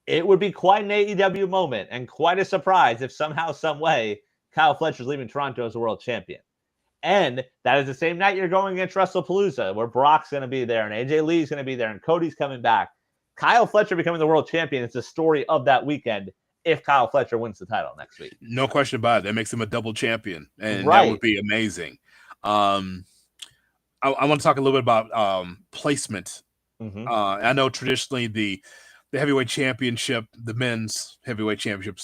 It would be quite an AEW moment and quite a surprise if somehow, some way, Kyle Fletcher's leaving Toronto as a world champion. And that is the same night you're going against WrestlePalooza, where Brock's going to be there, and AJ Lee's going to be there, and Cody's coming back. Kyle Fletcher becoming the world champion is the story of that weekend if Kyle Fletcher wins the title next week. No question about it. That makes him a double champion, and that would be amazing. I want to talk a little bit about placement. I know traditionally the heavyweight championship, the men's heavyweight championship,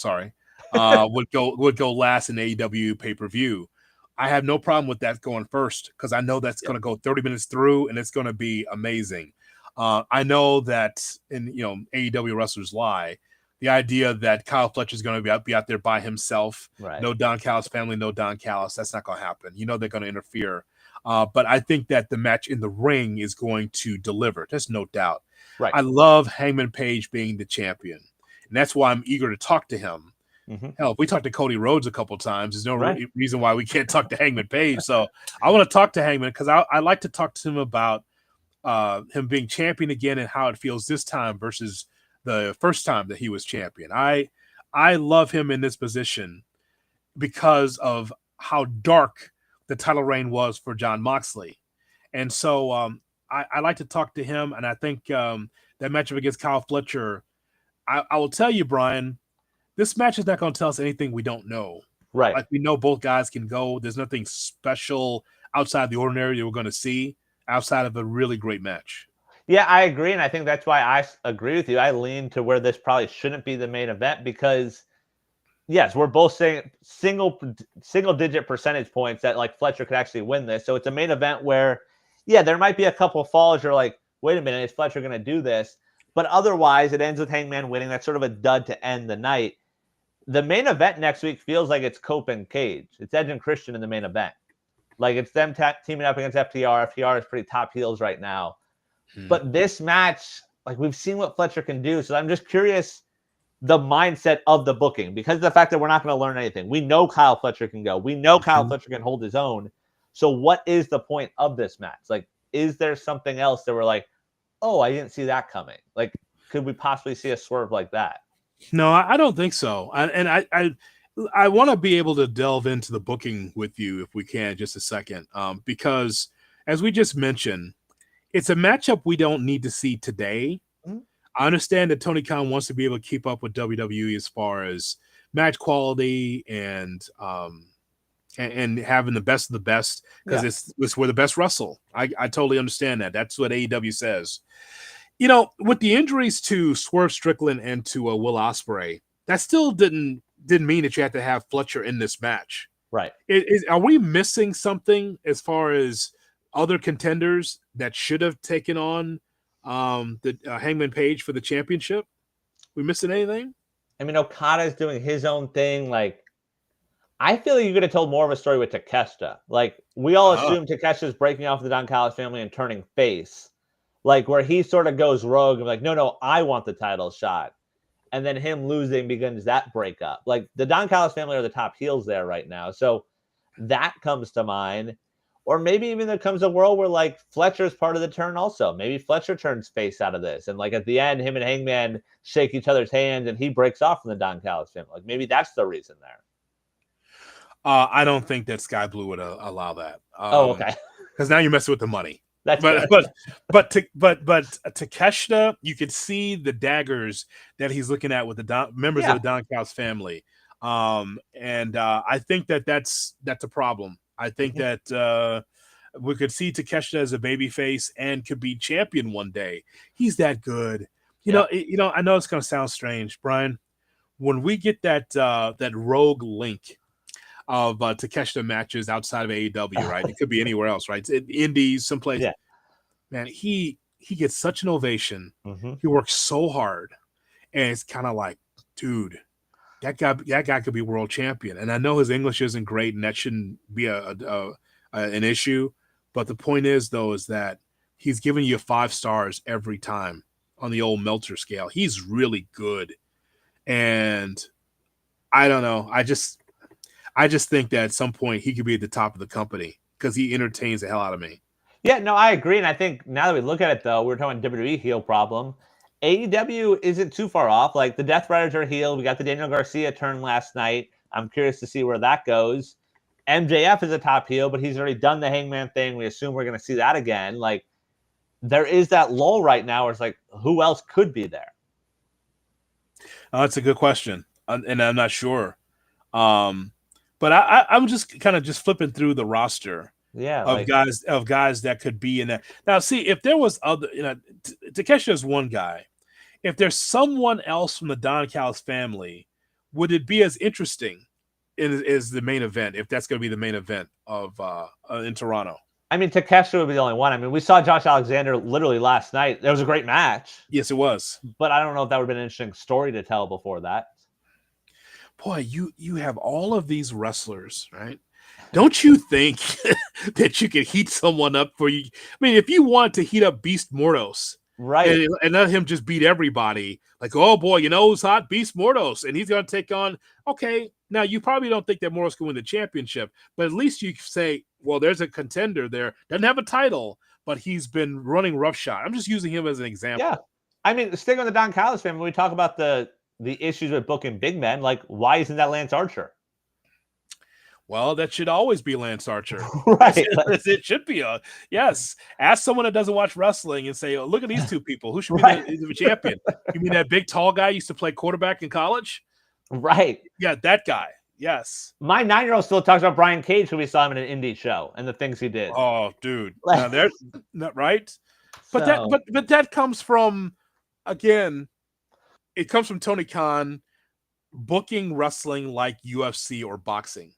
would go last in AEW pay-per-view. I have no problem with that going first because I know that's going to go 30 minutes through, and it's going to be amazing. I know that in AEW wrestlers lie. The idea that Kyle Fletcher is going to be out there by himself, no Don Callis family, no Don Callis, that's not going to happen. They're going to interfere. But I think that the match in the ring is going to deliver. There's no doubt. Right. I love Hangman Page being the champion, and that's why I'm eager to talk to him. Hell, if we talked to Cody Rhodes a couple of times, there's no reason why we can't talk to Hangman Page. So I want to talk to Hangman because I like to talk to him about him being champion again and how it feels this time versus the first time that he was champion. I love him in this position because of how dark the title reign was for Jon Moxley. And so I like to talk to him, and I think that matchup against Kyle Fletcher, I will tell you, Brian, this match is not going to tell us anything we don't know. Right. Like, we know both guys can go. There's nothing special outside the ordinary that we're going to see outside of a really great match. Yeah, I agree, and I think that's why I agree with you. I lean to where this probably shouldn't be the main event because, yes, we're both saying single-digit percentage points that, like, Fletcher could actually win this. So it's a main event where, yeah, there might be a couple of falls. You're like, wait a minute, is Fletcher going to do this? But otherwise, it ends with Hangman winning. That's sort of a dud to end the night. The main event next week feels like it's Cope and Cage. It's Edge and Christian in the main event. Like, it's them teaming up against FTR. FTR is pretty top heels right now. But this match, like, we've seen what Fletcher can do. So I'm just curious the mindset of the booking because of the fact that we're not going to learn anything. We know Kyle Fletcher can go. We know Kyle Fletcher can hold his own. So what is the point of this match? Like, is there something else that we're like, oh, I didn't see that coming? Like, could we possibly see a swerve like that? No, I don't think so. I want to be able to delve into the booking with you if we can just a second, because as we just mentioned, it's a matchup we don't need to see today. I understand that Tony Khan wants to be able to keep up with WWE as far as match quality and having the best of the best because it's where the best wrestle. I totally understand that. That's what AEW says. With the injuries to Swerve Strickland and to Will Ospreay, that still didn't mean that you had to have Fletcher in this match. Right. Are we missing something as far as other contenders that should have taken on the Hangman Page for the championship? We missing anything? I mean, Okada's doing his own thing. Like, I feel like you could have told more of a story with Takeshita. Like, we all assume Takeshita's breaking off the Don Callis family and turning face. Like, where he sort of goes rogue and like, no, I want the title shot. And then him losing begins that breakup. Like, the Don Callis family are the top heels there right now. So that comes to mind. Or maybe even there comes a world where, like, Fletcher's part of the turn also. Maybe Fletcher turns face out of this. And, like, at the end, him and Hangman shake each other's hands and he breaks off from the Don Callis family. Like, maybe that's the reason there. I don't think that Sky Blue would allow that. Okay. Because now you're messing with the money. That's but Takeshita, you could see the daggers that he's looking at with the members of the Don Callis family. And I think that's a problem. I think that we could see Takeshita as a babyface and could be champion one day. He's that good. You know, I know it's going to sound strange, Brian. When we get that rogue link of Takeshita matches outside of AEW, right? It could be anywhere else, right? It's in Indies, someplace. Yeah. Man, he gets such an ovation. He works so hard, and it's kind of like, dude, that guy could be world champion. And I know his English isn't great, and that shouldn't be an issue. But the point is, though, is that he's giving you 5 stars every time on the old Meltzer scale. He's really good, and I don't know. I just think that at some point he could be at the top of the company because he entertains the hell out of me. Yeah, no, I agree. And I think now that we look at it, though, we're talking WWE heel problem. AEW isn't too far off. Like, the Death Riders are healed. We got the Daniel Garcia turn last night. I'm curious to see where that goes. MJF is a top heel, but he's already done the Hangman thing. We assume we're going to see that again. Like, there is that lull right now where it's like, who else could be there? That's a good question. And I'm not sure. But I'm just kind of flipping through the roster. Yeah, of guys that could be in that. Now, see, if there was other, Takeshita is one guy. If there's someone else from the Don Callis family, would it be as interesting as the main event? If that's going to be the main event of in Toronto, I mean, Takeshita would be the only one. I mean, we saw Josh Alexander literally last night. There was a great match. Yes, it was. But I don't know if that would have been an interesting story to tell before that. Boy, you have all of these wrestlers, right? Don't you think that you could heat someone up for you? I mean, if you want to heat up Beast Mordos, right, and let him just beat everybody, like, oh boy, you know who's hot? Beast Mordos, and he's going to take on. Okay, now you probably don't think that Mordos can win the championship, but at least you say, well, there's a contender there, doesn't have a title, but he's been running roughshod. I'm just using him as an example. Yeah, I mean, sticking on the Don Callis family, when we talk about the issues with booking big men, like, why isn't that Lance Archer? Well, that should always be Lance Archer. Right. It should be. Yes. Ask someone that doesn't watch wrestling and say, oh, look at these two people. Who should be the champion? You mean that big, tall guy used to play quarterback in college? Right. Yeah, that guy. Yes. My 9-year-old still talks about Brian Cage when we saw him in an indie show and the things he did. Oh, dude. Now, there's not right. But but that comes from, again, it comes from Tony Khan booking wrestling like UFC or boxing.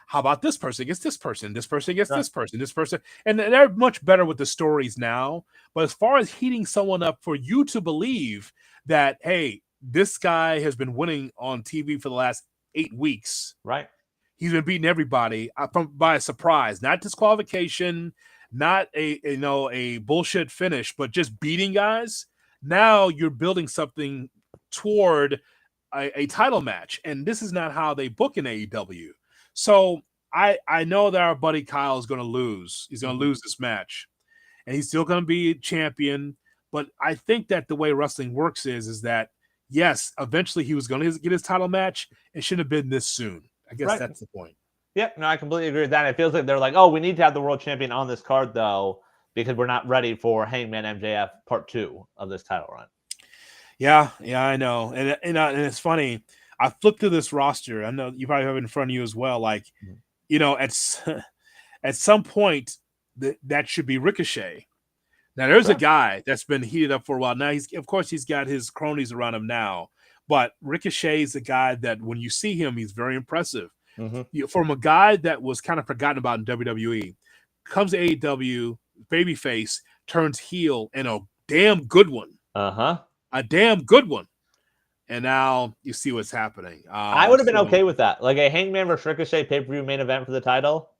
How about this person gets this person, this person gets this person, this person? And they're much better with the stories now. But as far as heating someone up for you to believe that, hey, this guy has been winning on TV for the last 8 weeks. Right. He's been beating everybody by a surprise, not disqualification, not a bullshit finish, but just beating guys. Now you're building something toward a title match. And this is not how they book in AEW. So I know that our buddy Kyle is going to lose. He's going to lose this match, and he's still going to be champion. But I think that the way wrestling works is that, yes, eventually he was going to get his title match. It shouldn't have been this soon. I guess that's the point. Yep. No, I completely agree with that. It feels like they're like, oh, we need to have the world champion on this card, though, because we're not ready for Hangman MJF Part 2 of this title run. Yeah, I know. And it's funny. I flipped through this roster. I know you probably have it in front of you as well. Like, at some point that should be Ricochet. Now there's a guy that's been heated up for a while. Now he's got his cronies around him now, but Ricochet is a guy that when you see him, he's very impressive. From a guy that was kind of forgotten about in WWE, comes to AEW, babyface, turns heel, and a damn good one. A damn good one. And now you see what's happening. I would have been okay with that. Like a Hangman versus Ricochet pay-per-view main event for the title.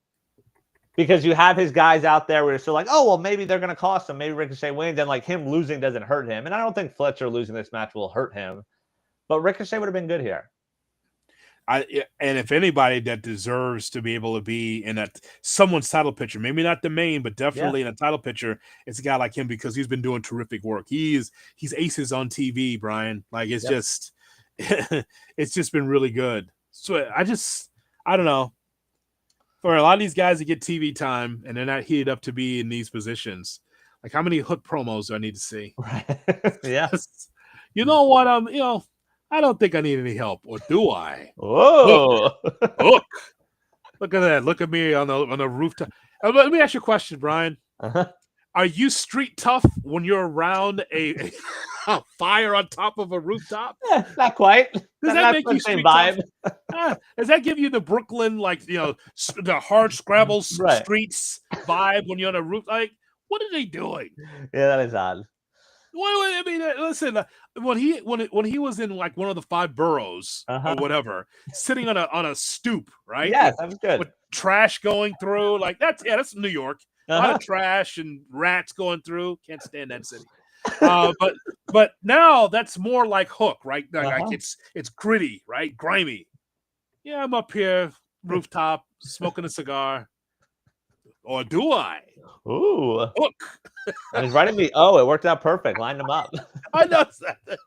Because you have his guys out there where you're still like, oh, well, maybe they're going to cost him. Maybe Ricochet wins. And like him losing doesn't hurt him. And I don't think Fletcher losing this match will hurt him. But Ricochet would have been good here. And if anybody that deserves to be able to be in someone's title picture, maybe not the main, but definitely in a title picture, it's a guy like him because he's been doing terrific work. He's aces on TV, Brian. Like it's just it's just been really good. So I don't know. For a lot of these guys that get TV time and they're not heated up to be in these positions, like how many Hook promos do I need to see? Right. Yeah. You know what? I don't think I need any help, or do I? Oh, Hook! Look at that! Look at me on the rooftop. Let me ask you a question, Brian. Are you street tough when you're around a fire on top of a rooftop? Not quite. Does that make you street vibe? Does that give you the Brooklyn, the hard scrabble streets vibe when you're on a roof? Like, what are they doing? Yeah, that is odd. I mean, listen. When he was in like one of the 5 boroughs or whatever, sitting on a stoop, right? Yeah, that was good. With trash going through, like that's New York. A lot of trash and rats going through. Can't stand that city. But now that's more like Hook, right? Like it's gritty, right? Grimy. Yeah, I'm up here, rooftop, smoking a cigar. Or do I? Ooh. Hook. And he's writing me. Oh, it worked out perfect. Lined him up. I know that.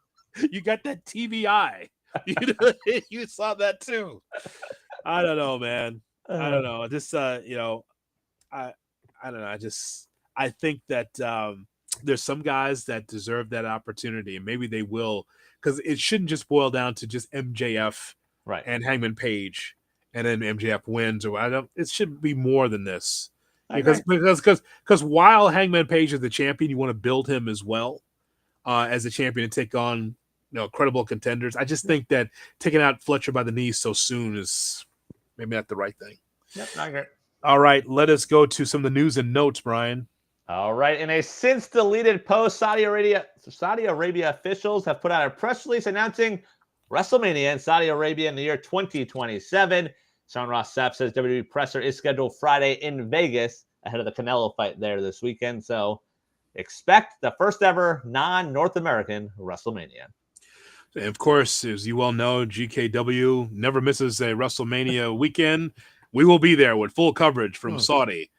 You got that TV eye. You saw that too. I don't know, man. I don't know. Just I don't know. I think that there's some guys that deserve that opportunity, and maybe they will, because it shouldn't just boil down to just MJF and Hangman Page, and then MJF wins. It should be more than this. Because while Hangman Page is the champion, you want to build him as well as a champion and take on credible contenders. I just think that taking out Fletcher by the knees so soon is maybe not the right thing. Yep, I agree. All right, let us go to some of the news and notes, Brian. All right, in a since deleted post, Saudi Arabia officials have put out a press release announcing WrestleMania in Saudi Arabia in the year 2027. Sean Ross Sapp says WWE presser is scheduled Friday in Vegas ahead of the Canelo fight there this weekend. So expect the first ever non-North American WrestleMania. And of course, as you well know, GKW never misses a WrestleMania weekend. We will be there with full coverage from Saudi.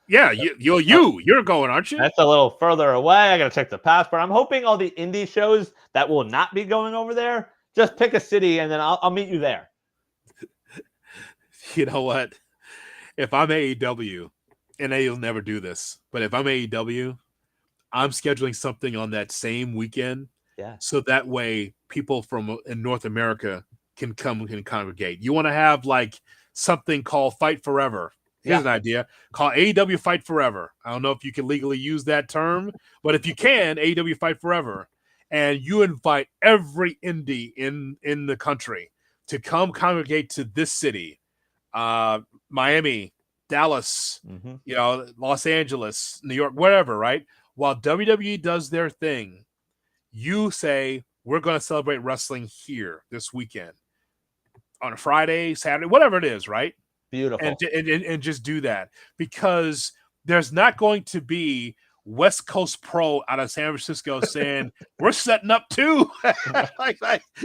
Yeah, you're going, aren't you? That's a little further away. I got to check the passport. I'm hoping all the indie shows that will not be going over there, just pick a city and then I'll meet you there. You know what? If I'm AEW, and they'll never do this, but if I'm AEW, I'm scheduling something on that same weekend. Yeah. So that way people from in North America can congregate. You want to have like something called Fight Forever. Here's an idea. Call AEW Fight Forever. I don't know if you can legally use that term, but if you can, AEW Fight Forever. And you invite every indie in the country to come congregate to this city. Miami, Dallas, Los Angeles, New York, whatever, right? While WWE does their thing, you say, we're going to celebrate wrestling here this weekend on a Friday, Saturday, whatever it is, right? Beautiful. And just do that, because there's not going to be West Coast Pro out of San Francisco saying we're setting up too. like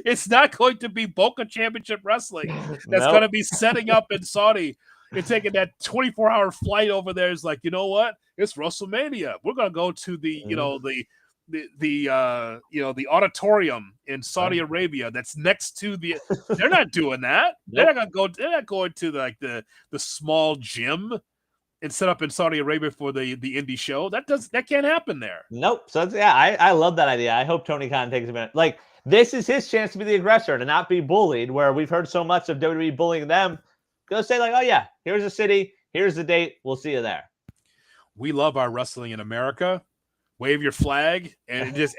it's not going to be Boca Championship Wrestling that's going to be setting up in Saudi and taking that 24-hour flight over there. Is like, you know what? It's WrestleMania. We're going to go to the the auditorium in Saudi Arabia that's next to the. They're not doing that. Nope. They're not going to the small gym and set up in Saudi Arabia for the indie show. That can't happen there. Nope. So I love that idea. I hope Tony Khan takes a minute. Like, this is his chance to be the aggressor, to not be bullied, where we've heard so much of WWE bullying them. Go say like, oh yeah, here's a city, here's the date, we'll see you there. We love our wrestling in America. Wave your flag and just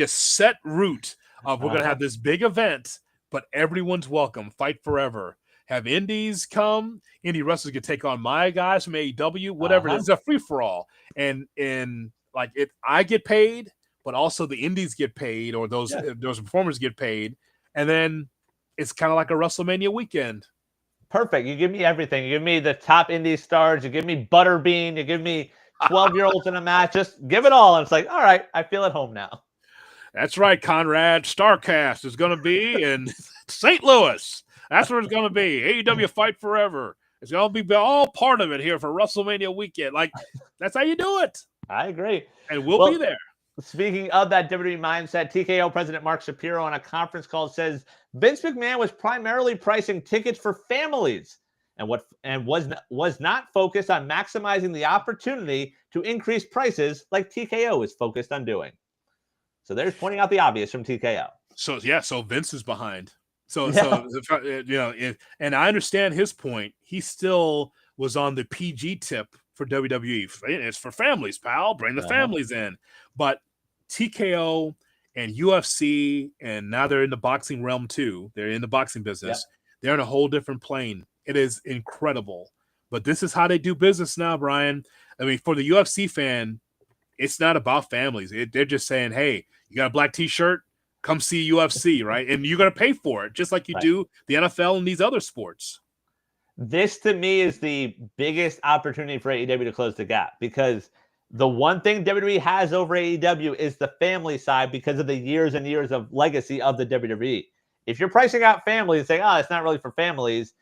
set route of we're gonna have this big event, but everyone's welcome. Fight Forever. have indies come. Indie wrestlers can take on my guys from AEW, whatever it is. It's a free for all, and like it, I get paid, but also the indies get paid, or those performers get paid, and then it's kind of like a WrestleMania weekend. Perfect. You give me everything. You give me the top indie stars. You give me Butterbean. You give me 12-year-olds in a match. Just give it all. And it's like, all right, I feel at home now. That's right, Conrad. Starcast is going to be in St. Louis. That's where it's going to be. AEW Fight Forever. It's going to be all part of it here for WrestleMania weekend. Like, that's how you do it. I agree. And we'll be there. Speaking of that WWE mindset, TKO President Mark Shapiro on a conference call says Vince McMahon was primarily pricing tickets for families and was not focused on maximizing the opportunity to increase prices like TKO is focused on doing. So there's pointing out the obvious from TKO. So Vince is behind. So and I understand his point. He still was on the PG tip for WWE. It's for families, pal. Bring the families in. But TKO and UFC, and now they're in the boxing realm too. They're in the boxing business. They're in a whole different plane. It is incredible. But this is how they do business now, Brian. I mean, for the UFC fan, it's not about families. They're just saying, hey, you got a black T-shirt? Come see UFC, right? And you're going to pay for it, just like you do the NFL and these other sports. This, to me, is the biggest opportunity for AEW to close the gap, because the one thing WWE has over AEW is the family side because of the years and years of legacy of the WWE. If you're pricing out families and saying, oh, it's not really for families,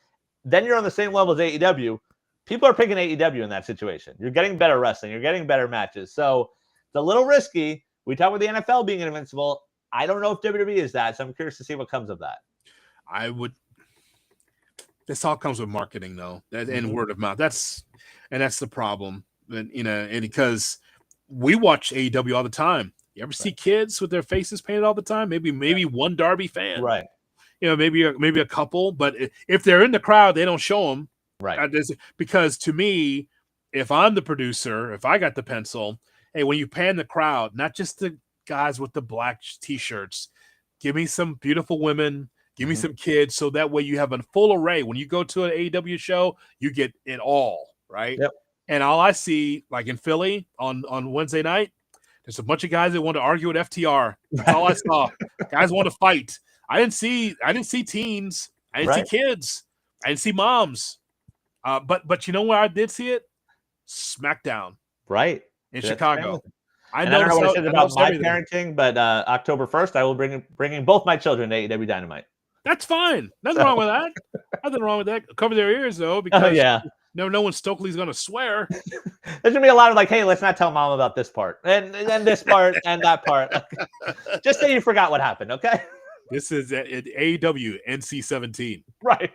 then you're on the same level as AEW. People are picking AEW in that situation. You're getting better wrestling. You're getting better matches. So it's a little risky. We talk about the NFL being invincible. I don't know if WWE is that, so I'm curious to see what comes of that. This all comes with marketing, though, and word of mouth. That's the problem. And because we watch AEW all the time. You ever see kids with their faces painted all the time? Maybe one Darby fan, right? Maybe a couple. But if they're in the crowd, they don't show them, right? Because to me, if I'm the producer, if I got the pencil, hey, when you pan the crowd, not just the guys with the black T-shirts, give me some beautiful women. Give me some kids, so that way you have a full array. When you go to an AEW show, you get it all, right? Yep. And all I see, like in Philly on Wednesday night, there's a bunch of guys that want to argue with FTR. That's all I saw. Guys want to fight. I didn't see teens. I didn't see kids. I didn't see moms. But you know where I did see it? SmackDown. Right. In Chicago. I don't know what it says about my parenting, but October 1st, I will bringing both my children to AEW Dynamite. That's fine. Nothing wrong with that. Nothing wrong with that. Cover their ears, though, because no one Stokely's going to swear. There's going to be a lot of like, hey, let's not tell mom about this part. And then this part and that part. Just say you forgot what happened, okay? This is at AEW NC-17. Right.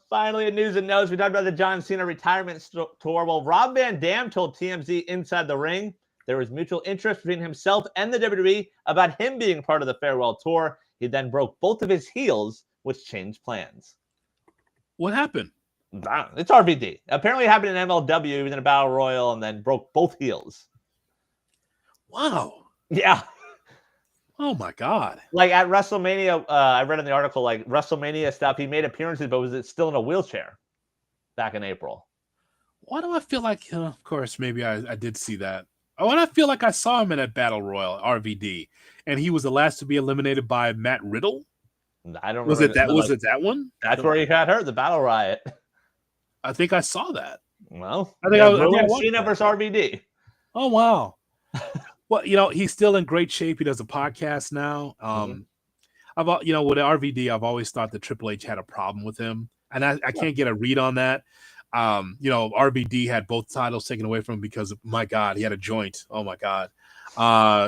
Finally, in news and notes, we talked about the John Cena retirement tour. Well, Rob Van Dam told TMZ Inside the Ring there was mutual interest between himself and the WWE about him being part of the farewell tour. He then broke both of his heels, which changed plans. What happened? It's RVD. Apparently it happened in MLW. He was in a battle royal and then broke both heels. Wow. Yeah. Oh, my God. Like at WrestleMania, I read in the article, like WrestleMania stuff, he made appearances, but was still in a wheelchair back in April. Why do I feel like, of course, maybe I did see that. Oh, and I feel like I saw him in a Battle Royal, RVD, and he was the last to be eliminated by Matt Riddle. I don't was remember. Was it that one? That's where he got hurt, the Battle Riot. I think I saw that. Well, I think I Cena versus RVD. Oh, wow. Well, he's still in great shape. He does a podcast now. With RVD, I've always thought that Triple H had a problem with him, and I can't get a read on that. RVD had both titles taken away from him because, my God, he had a joint. Oh my God.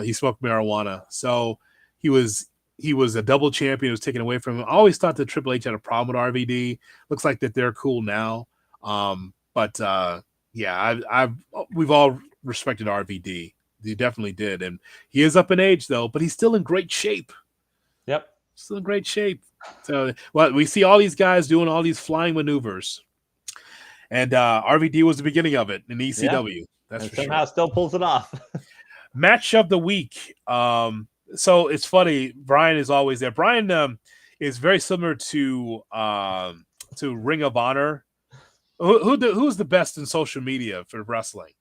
He smoked marijuana. So he was a double champion. It was taken away from him. I always thought that Triple H had a problem with RVD. Looks like that they're cool now. We've all respected RVD. He definitely did. And he is up in age though, but he's still in great shape. Yep. Still in great shape. So we see all these guys doing all these flying maneuvers. And RVD was the beginning of it in ECW. Yeah. That's for somehow still pulls it off. Match of the week. So it's funny. Brian is always there. Brian, is very similar to Ring of Honor. Who's the best in social media for wrestling?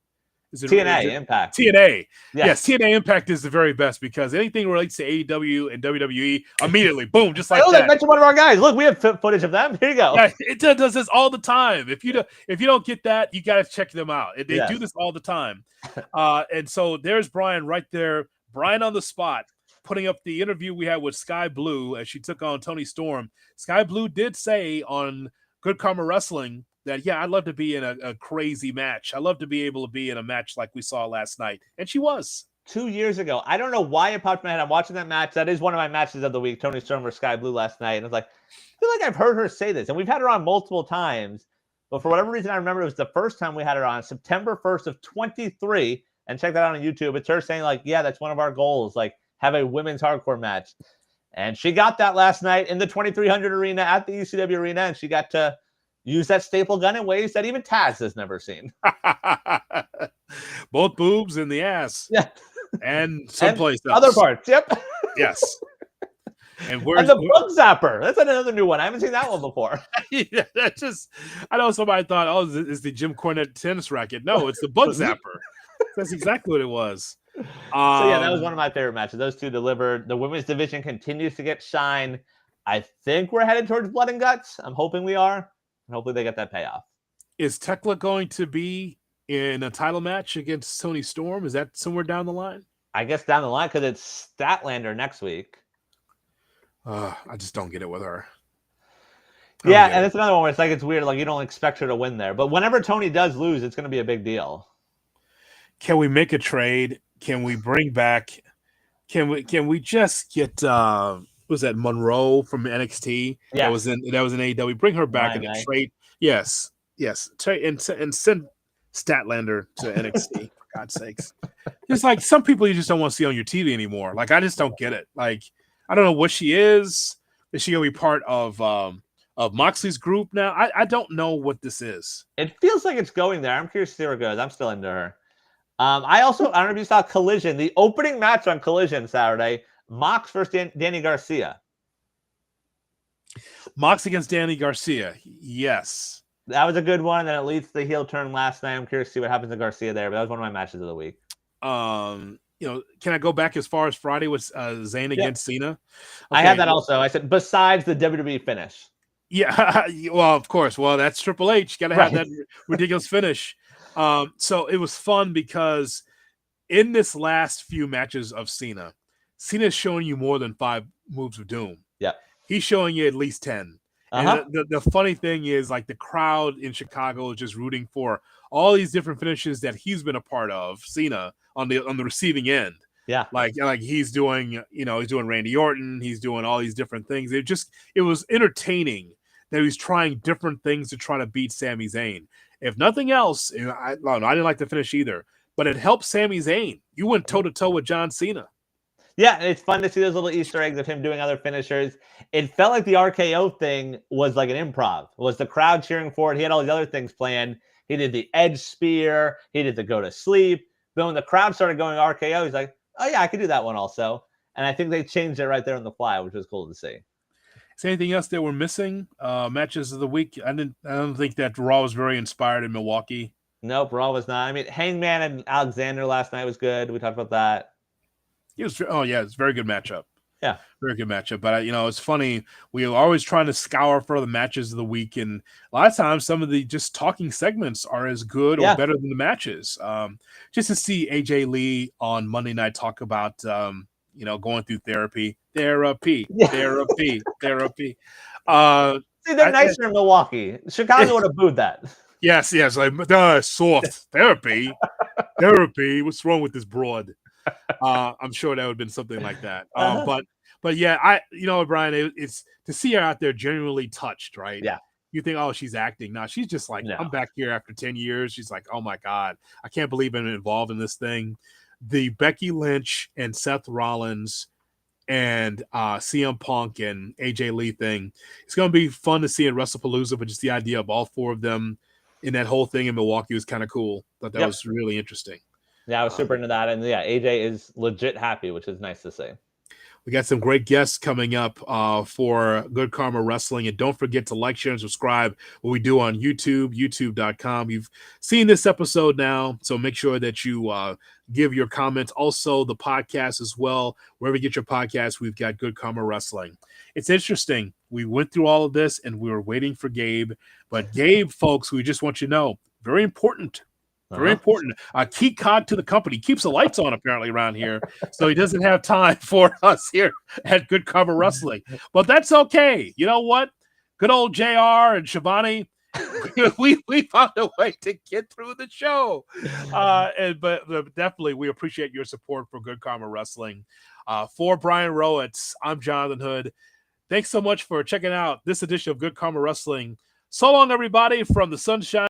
Is TNA Impact? TNA. Yes. TNA Impact is the very best because anything relates to AEW and WWE, immediately, boom, just like Oh, that. they mentioned one of our guys. Look, we have footage of them. Here you go. Yeah, it does this all the time. If you don't get that, you got to check them out. They do this all the time. And so there's Brian right there, Brian on the spot, putting up the interview we had with Sky Blue as she took on Toni Storm. Sky Blue did say on Good Karma Wrestling that, yeah, I'd love to be in a crazy match. I'd love to be able to be in a match like we saw last night. And she was. 2 years ago. I don't know why it popped in my head. I'm watching that match. That is one of my matches of the week, Toni Storm versus Sky Blue last night. And I was like, I feel like I've heard her say this. And we've had her on multiple times. But for whatever reason, I remember it was the first time we had her on, September 1st of 23. And check that out on YouTube. It's her saying, like, yeah, that's one of our goals. Like, have a women's hardcore match. And she got that last night in the 2300 arena at the ECW arena. And she got to use that staple gun in ways that even Taz has never seen. Both boobs in the ass. Yeah. And someplace else. Other parts. Yep. Yes. And the bug zapper. That's another new one. I haven't seen that one before. Yeah, that's just, I know somebody thought, oh, it's the Jim Cornette tennis racket. No, it's the bug zapper. That's exactly what it was. So yeah, that was one of my favorite matches. Those two delivered. The women's division continues to get shine. I think we're headed towards blood and guts. I'm hoping we are. And hopefully they get that payoff. Is Tekla going to be in a title match against Toni Storm? Is that somewhere down the line? I guess down the line because it's Statlander next week. I just don't get it with her. Yeah, and it's another one where it's like it's weird. Like you don't expect her to win there, but whenever Toni does lose, it's going to be a big deal. Can we make a trade? Can we bring back? Can we just get? Was that Monroe from NXT? Yeah, that was in AEW. Bring her back in a trade. Yes. And send Statlander to NXT for God's sakes. It's like some people you just don't want to see on your TV anymore. Like I just don't get it. Like I don't know what she is. Is she gonna be part of Moxley's group now? I don't know what this is. It feels like it's going there. I'm curious to see where it goes. I'm still into her. I don't know if you saw Collision, the opening match on Collision Saturday, Mox versus Danny Garcia. Mox against Danny Garcia. Yes. That was a good one. Then it leads to the heel turn last night. I'm curious to see what happens to Garcia there, but that was one of my matches of the week. Can I go back as far as Friday with Zayn against Cena? Okay. I had that also. I said, besides the WWE finish. Yeah, well, of course. Well, that's Triple H. Got to have that ridiculous finish. So it was fun because in this last few matches of Cena is showing you more than 5 moves of doom. Yeah. He's showing you at least 10. And the funny thing is, like, the crowd in Chicago is just rooting for all these different finishes that he's been a part of, Cena, on the receiving end. Yeah. Like he's doing, he's doing Randy Orton, he's doing all these different things. It was entertaining that he's trying different things to try to beat Sami Zayn. If nothing else, I didn't like the finish either, but it helped Sami Zayn. You went toe-to-toe with John Cena. Yeah, and it's fun to see those little Easter eggs of him doing other finishers. It felt like the RKO thing was like an improv. It was the crowd cheering for it. He had all these other things planned. He did the edge spear. He did the go to sleep. But when the crowd started going RKO, he's like, oh, yeah, I could do that one also. And I think they changed it right there on the fly, which was cool to see. Is there anything else that we're missing? Matches of the week? I don't think that Raw was very inspired in Milwaukee. Nope, Raw was not. I mean, Hangman and Alexander last night was good. We talked about that. It's a very good matchup. Yeah, very good matchup. But it's funny. We are always trying to scour for the matches of the week, and a lot of times some of the just talking segments are as good or better than the matches. Just to see AJ Lee on Monday night talk about going through therapy. See, they're nicer in Milwaukee. Chicago would have booed that. Yes, like soft therapy. What's wrong with this broad? I'm sure that would have been something like that. But yeah, Brian, it's to see her out there genuinely touched, right? Yeah. You think, oh, she's acting. No, she's just like, I'm back here after 10 years. She's like, oh my God, I can't believe I'm involved in this thing. The Becky Lynch and Seth Rollins and CM Punk and AJ Lee thing. It's going to be fun to see in WrestlePalooza, but just the idea of all 4 of them in that whole thing in Milwaukee was kind of cool. Thought that was really interesting. Yeah, I was super into that. And yeah, AJ is legit happy, which is nice to see. We got some great guests coming up for Good Karma Wrestling. And don't forget to like, share, and subscribe what we do on YouTube, youtube.com. You've seen this episode now, so make sure that you give your comments. Also, the podcast as well. Wherever you get your podcast, we've got Good Karma Wrestling. It's interesting. We went through all of this, and we were waiting for Gabe. But Gabe, folks, we just want you to know, very important. Very important. Key cog to the company. Keeps the lights on apparently around here, so he doesn't have time for us here at Good Karma Wrestling. But that's okay. You know what? Good old JR and Shivani, we found a way to get through the show. But definitely, we appreciate your support for Good Karma Wrestling. For Brian Rowitz, I'm Jonathan Hood. Thanks so much for checking out this edition of Good Karma Wrestling. So long, everybody, from the sunshine